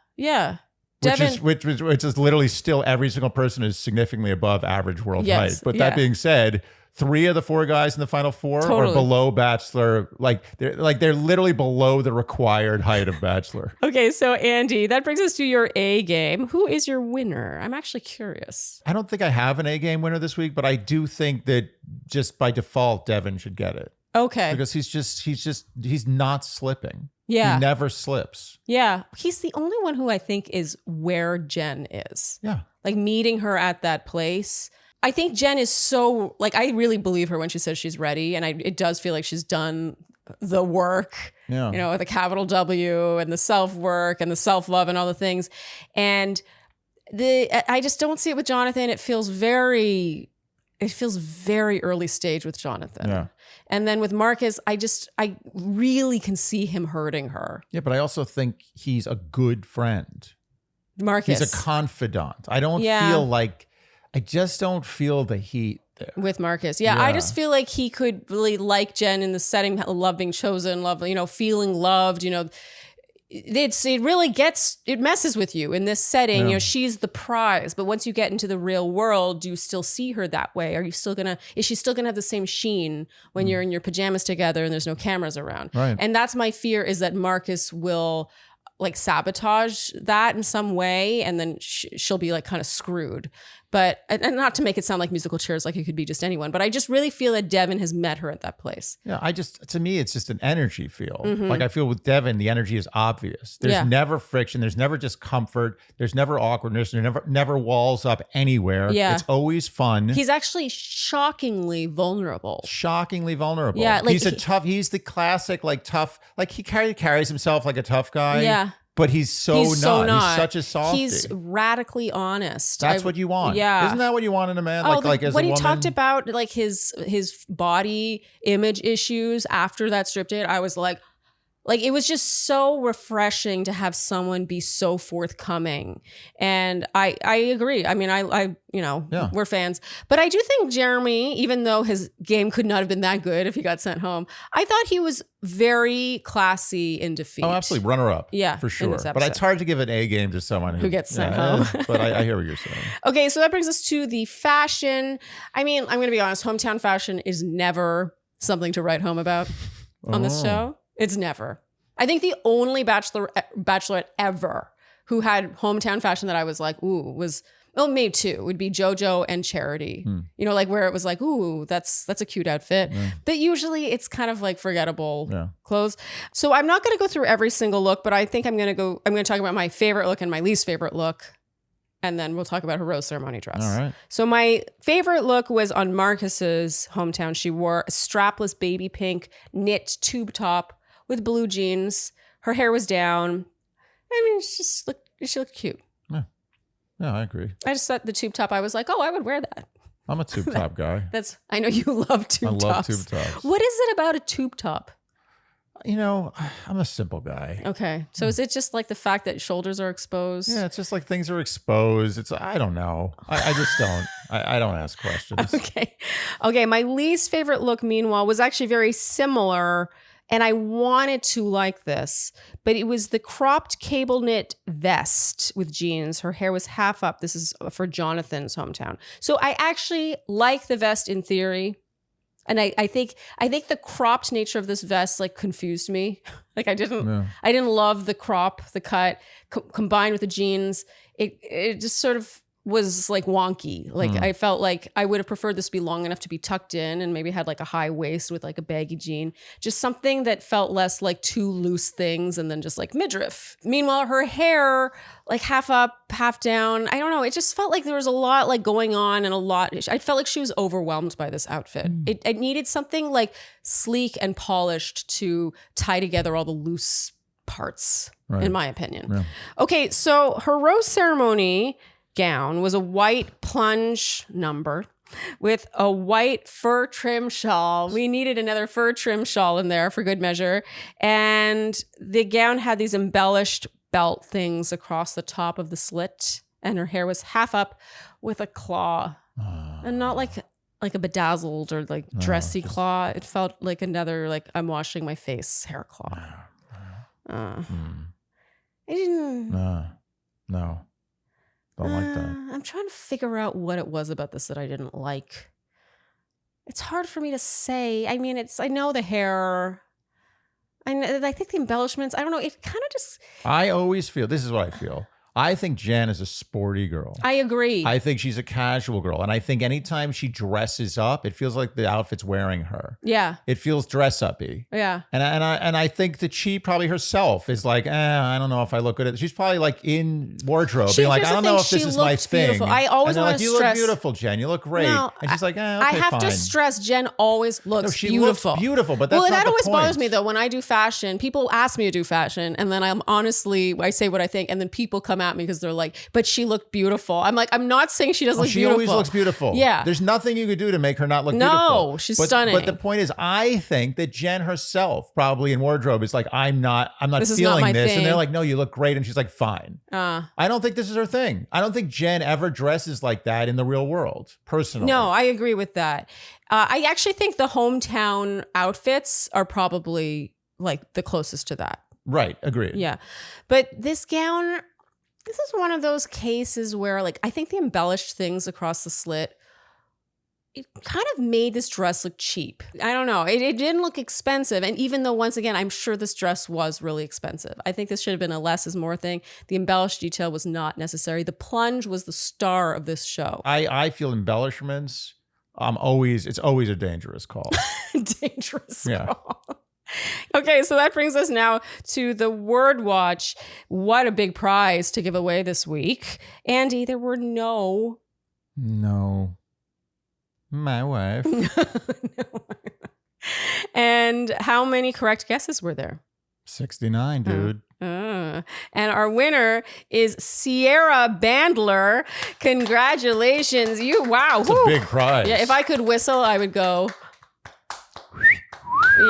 Devin, Which is literally still every single person is significantly above average world Yes, height. But yeah. that being said, three of the four guys in the final four are below Bachelor. They're literally below the required height of Bachelor. Okay, so Andy, that brings us to your A game. Who is your winner? I'm actually curious. I don't think I have an A game winner this week, but I do think that just by default, Devin should get it. Okay. Because he's not slipping. Yeah. He never slips. Yeah. He's the only one who I think is where Jenn is. Yeah. Like meeting her at that place. I think Jenn is so, like, I really believe her when she says she's ready. And it does feel like she's done the work, Yeah. you know, with a capital W and the self-work and the self-love and all the things. And I just don't see it with Jonathon. It feels very early stage with Jonathon. Yeah. And then with Marcus, I really can see him hurting her. Yeah, but I also think he's a good friend. Marcus. He's a confidant. I just don't feel the heat there. With Marcus. Yeah, I just feel like he could really like Jenn in the setting, love being chosen, love, you know, feeling loved, you know. It messes with you in this setting. Yeah. You know, she's the prize, but once you get into the real world, do you still see her that way? Is she still gonna have the same sheen when you're in your pajamas together and there's no cameras around? Right. And that's my fear, is that Marcus will like sabotage that in some way, and then she'll be like kind of screwed. But, and not to make it sound like musical chairs, like it could be just anyone, but I just really feel that Devin has met her at that place. Yeah, to me, it's just an energy feel. Mm-hmm. Like I feel with Devin, the energy is obvious. There's never friction. There's never discomfort. There's never awkwardness. There's never walls up anywhere. Yeah. It's always fun. He's actually shockingly vulnerable. Shockingly vulnerable. Yeah, like he's the classic, like tough, like he carries himself like a tough guy. Yeah. But he's so not. He's such a softie. He's radically honest. That's what you want. Yeah. Isn't that what you want in a man? Oh, like as when a he woman? talked about like his body image issues after that strip date, I was like it was just so refreshing to have someone be so forthcoming. And I agree. I mean, I we're fans. But I do think Jeremy, even though his game could not have been that good if he got sent home, I thought he was very classy in defeat. Oh, absolutely. Runner up. Yeah, for in sure. this But episode. it's hard to give an A game to someone who gets sent home. But I hear what you're saying. Okay, so that brings us to the fashion. I mean, I'm going to be honest. Hometown fashion is never something to write home about on this show. It's never. I think the only Bachelorette ever who had hometown fashion that I was like, ooh, maybe two would be JoJo and Charity. You know, like where it was like, ooh, that's a cute outfit. But usually it's kind of like forgettable clothes. So I'm not going to go through every single look, but I think I'm going to talk about my favorite look and my least favorite look. And then we'll talk about her rose ceremony dress. All right. So my favorite look was on Marcus's hometown. She wore a strapless baby pink knit tube top with blue jeans. Her hair was down. I mean, she looked cute. Yeah, I agree. I just thought the tube top, I was like, oh, I would wear that. I'm a tube top guy. I know you love tube tops. I love tube tops. What is it about a tube top? You know, I'm a simple guy. Okay. So is it just like the fact that shoulders are exposed? Yeah, it's just like things are exposed. I don't know. I just don't. I don't ask questions. Okay. My least favorite look, meanwhile, was actually very similar. And I wanted to like this, but it was the cropped cable knit vest with jeans. Her hair was half up. This is for Jonathon's hometown. So I actually like the vest in theory. And I think the cropped nature of this vest like confused me. Like I didn't love the crop, the cut combined with the jeans. It just sort of was like wonky. Like I felt like I would have preferred this to be long enough to be tucked in and maybe had like a high waist with like a baggy jean. Just something that felt less like two loose things and then just like midriff. Meanwhile, her hair like half up, half down. I don't know. It just felt like there was a lot like going on and a lot. I felt like she was overwhelmed by this outfit. It needed something like sleek and polished to tie together all the loose parts, in my opinion. Yeah. Okay, so her rose ceremony gown was a white plunge number with a white fur trim shawl. We needed another fur trim shawl in there for good measure. And the gown had these embellished belt things across the top of the slit. And her hair was half up with a claw. And not like a bedazzled or like dressy claw. It felt like another, like I'm washing my face hair claw. I didn't... No. Don't like that. I'm trying to figure out what it was about this that I didn't like. It's hard for me to say. I mean, I know the hair. I think the embellishments, I don't know. It kind of just... I always feel, this is what I feel. I think Jenn is a sporty girl. I agree. I think she's a casual girl. And I think anytime she dresses up, it feels like the outfit's wearing her. Yeah. It feels dress-uppy. Yeah. And I think that she probably herself is like, I don't know if I look good at it. She's probably like in wardrobe, being like, I don't know if this is my thing. Beautiful. I always want to you stress. look beautiful, Jenn. You look great. No, and she's like, okay, I have fine. to stress Jenn always looks she beautiful. Looks beautiful, but that's not that the always point. bothers me though when I do fashion. People ask me to do fashion, and then I say what I think, and then people come at me because they're like, "But she looked beautiful." I'm like, I'm not saying she doesn't look beautiful. She always looks beautiful. Yeah. There's nothing you could do to make her not look beautiful. No, she's stunning. But the point is, I think that Jenn herself, probably in wardrobe, is like, I'm not feeling this. Thing. And they're like, no, you look great. And she's like, fine. I don't think this is her thing. I don't think Jenn ever dresses like that in the real world, personally. No, I agree with that. I actually think the hometown outfits are probably like the closest to that. Right. Agreed. Yeah. But this gown, this is one of those cases where like, I think the embellished things across the slit, it kind of made this dress look cheap. I don't know. It didn't look expensive. And even though, once again, I'm sure this dress was really expensive. I think this should have been a less is more thing. The embellished detail was not necessary. The plunge was the star of this show. I feel embellishments, it's always a dangerous call. Dangerous call. Okay, so that brings us now to the Word Watch. What a big prize to give away this week. Andy, there were no. My wife. And how many correct guesses were there? 69, dude. And our winner is Sierra Bandler. Congratulations. Wow. It's a big prize. Yeah, if I could whistle, I would go.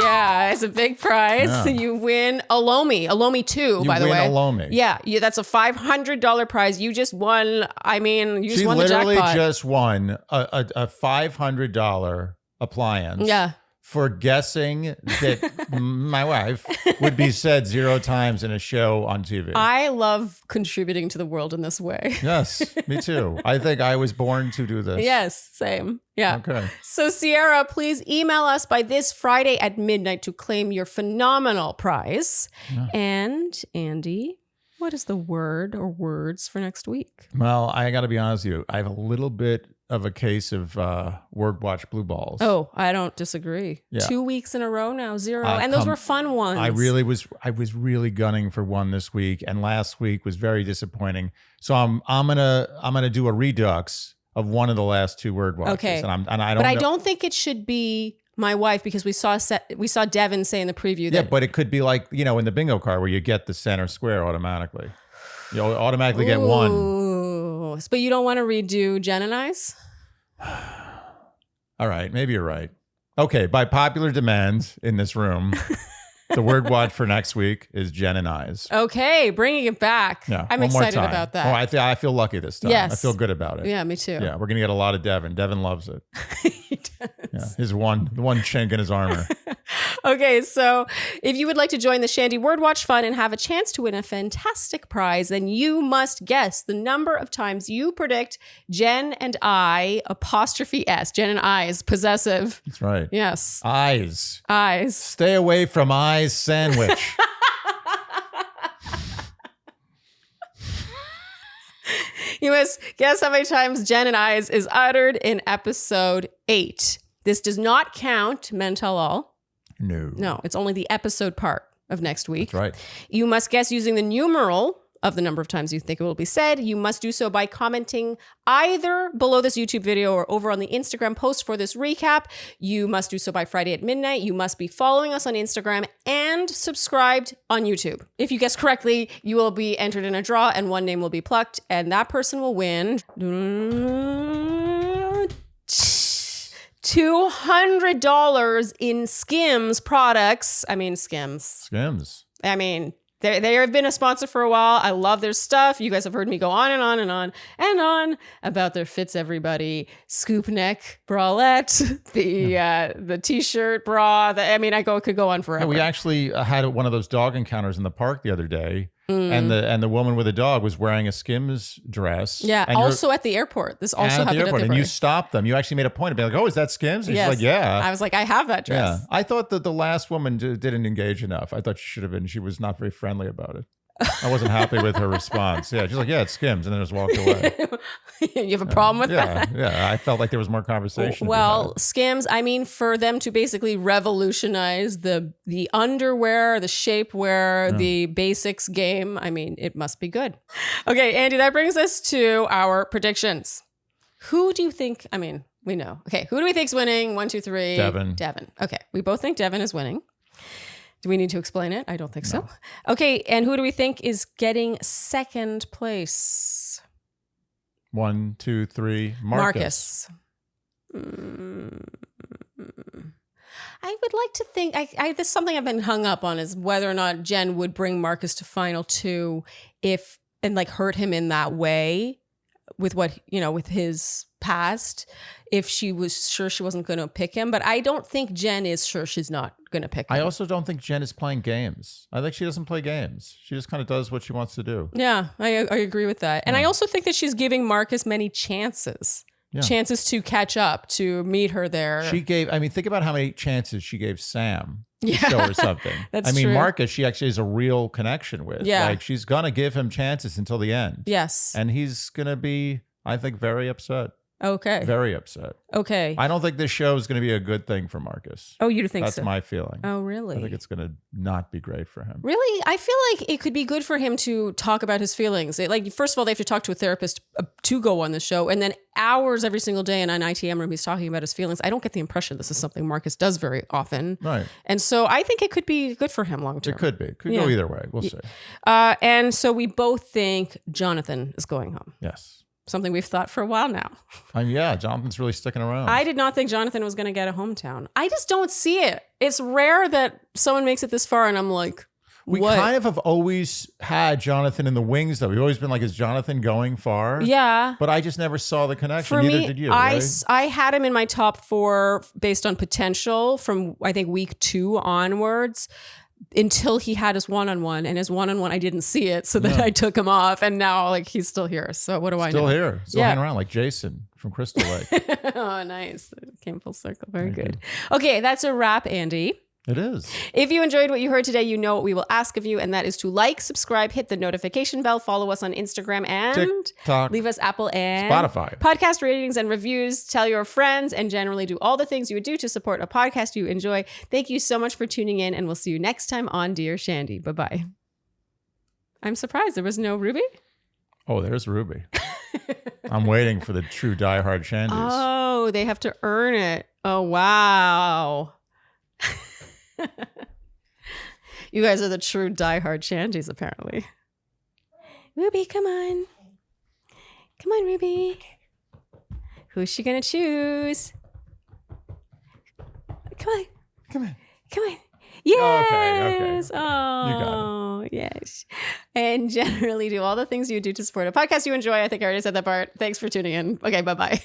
Yeah, it's a big prize. Yeah. You win a Lomi 2, by the way. You win a Lomi. Yeah, that's a $500 prize. You just won. I mean, you just won the jackpot. She literally just won a $500 appliance. Yeah. For guessing that my wife would be said 0 times in a show on TV. I love contributing to the world in this way. Yes, me too. I think I was born to do this. Yes, same. Yeah. Okay. So Sierra, please email us by this Friday at midnight to claim your phenomenal prize. Yeah. And Andy, what is the word or words for next week? Well, I got to be honest with you. I have a little bit of a case of Word Watch blue balls. Oh, I don't disagree. Yeah. 2 weeks in a row now, 0. And those were fun ones. I was really gunning for one this week, and last week was very disappointing. So I'm gonna do a redux of one of the last 2 Word Watches. Okay. I don't think it should be my wife, because we saw Devin say in the preview that. Yeah, but it could be like, in the bingo card where you get the center square automatically. You'll automatically get one. But you don't want to redo Jenn and I's? All right, maybe you're right. Okay, by popular demand in this room, the Word Watch for next week is Jenn and I's. Okay, bringing it back. Yeah, I'm excited about that. Oh, I feel lucky this time. Yes. I feel good about it. Yeah, me too. Yeah, we're going to get a lot of Devin. Devin loves it. He does. Yeah, the one chink in his armor. Okay, so if you would like to join the Shandy Word Watch fun and have a chance to win a fantastic prize, then you must guess the number of times you predict Jenn and I, '(S). Jenn and I's, possessive. That's right. Yes. Eyes. Eyes. Stay away from I's sandwich. You must guess how many times Jenn and I's is uttered in episode 8. This does not count Men Tell All. No, it's only the episode part of next week. That's right. You must guess using the numeral of the number of times you think it will be said. You must do so by commenting either below this YouTube video or over on the Instagram post for this recap. You must do so by Friday at midnight. You must be following us on Instagram and subscribed on YouTube. If you guess correctly, you will be entered in a draw and one name will be plucked, and that person will win $200 in Skims products. I mean, Skims. I mean, they have been a sponsor for a while. I love their stuff. You guys have heard me go on and on and on and on about their Fits Everybody scoop neck bralette, the t-shirt bra. I could go on forever. Yeah, we actually had one of those dog encounters in the park the other day. And the woman with the dog was wearing a Skims dress. Yeah, and also at the airport. This also happened at the airport. And you stopped them. You actually made a point of being like, oh, is that Skims? And yes. she's like, yeah. I was like, I have that dress. Yeah. I thought that the last woman didn't engage enough. I thought she should have been. She was not very friendly about it. I wasn't happy with her response. Yeah, she's like, yeah, it's Skims, and then just walked away. You have a problem with that? Yeah, I felt like there was more conversation. to be Well, had. Skims, I mean, for them to basically revolutionize the underwear, the shapewear, the basics game, I mean, it must be good. Okay, Andy, that brings us to our predictions. Who do you think, I mean, we know. Okay, who do we think's winning? 1, 2, 3. Devin. Okay, we both think Devin is winning. Do we need to explain it? I don't think so. Okay, and who do we think is getting second place? 1, 2, 3. Marcus. I would like to think, this is something I've been hung up on, is whether or not Jenn would bring Marcus to final 2 and like hurt him in that way with what, with his past, if she was sure she wasn't going to pick him. But I don't think Jenn is sure she's not going to pick him. I also don't think Jenn is playing games. I think she doesn't play games. She just kind of does what she wants to do. Yeah, I agree with that. And I also think that she's giving Marcus many chances. Yeah. Chances to catch up, to meet her there. Think about how many chances she gave Sam to Yeah. show her something. That's true. true. Marcus, she actually has a real connection with. Yeah. Like, she's going to give him chances until the end. Yes. And he's going to be, I think, very upset. Okay. Very upset. Okay. I don't think this show is going to be a good thing for Marcus. Oh, you think That's so? my feeling. Oh, really? I think it's going to not be great for him. Really? I feel like it could be good for him to talk about his feelings. First of all, they have to talk to a therapist to go on the show. And then hours every single day in an ITM room, he's talking about his feelings. I don't get the impression this is something Marcus does very often. Right. And so I think it could be good for him long term. It could be. Could Yeah. go either way. We'll see. And so we both think Jonathon is going home. Yes. Something we've thought for a while now. Yeah, Jonathan's really sticking around. I did not think Jonathon was going to get a hometown. I just don't see it. It's rare that someone makes it this far and I'm like, We what? kind of have always had Jonathon in the wings, though. We've always been like, is Jonathon going far? Yeah. But I just never saw the connection. For Neither me, did you, I right? had him in my top 4 based on potential from, I think, week 2 onwards, until he had his one-on-one, and his one-on-one, I didn't see it. So then I took him off, and now he's still here. So what do I know? Still here. Still hanging around like Jason from Crystal Lake. Oh, nice. It came full circle. Very good. Okay, that's a wrap, Andy. It is. If you enjoyed what you heard today, you know what we will ask of you, and that is to like, subscribe, hit the notification bell, follow us on Instagram, and TikTok, leave us Apple and Spotify podcast ratings and reviews. Tell your friends, and generally do all the things you would do to support a podcast you enjoy. Thank you so much for tuning in, and we'll see you next time on Dear Shandy. Bye-bye. I'm surprised there was no Ruby. Oh, there's Ruby. I'm waiting for the true diehard Shandys. Oh, they have to earn it. Oh, wow. You guys are the true diehard Shandies, apparently. Ruby, come on. Come on, Ruby. Who's she gonna choose? Come on. Come on. Come on. Yes. Okay. Oh, You got yes. And generally do all the things you do to support a podcast you enjoy. I think I already said that part. Thanks for tuning in. Okay, bye-bye.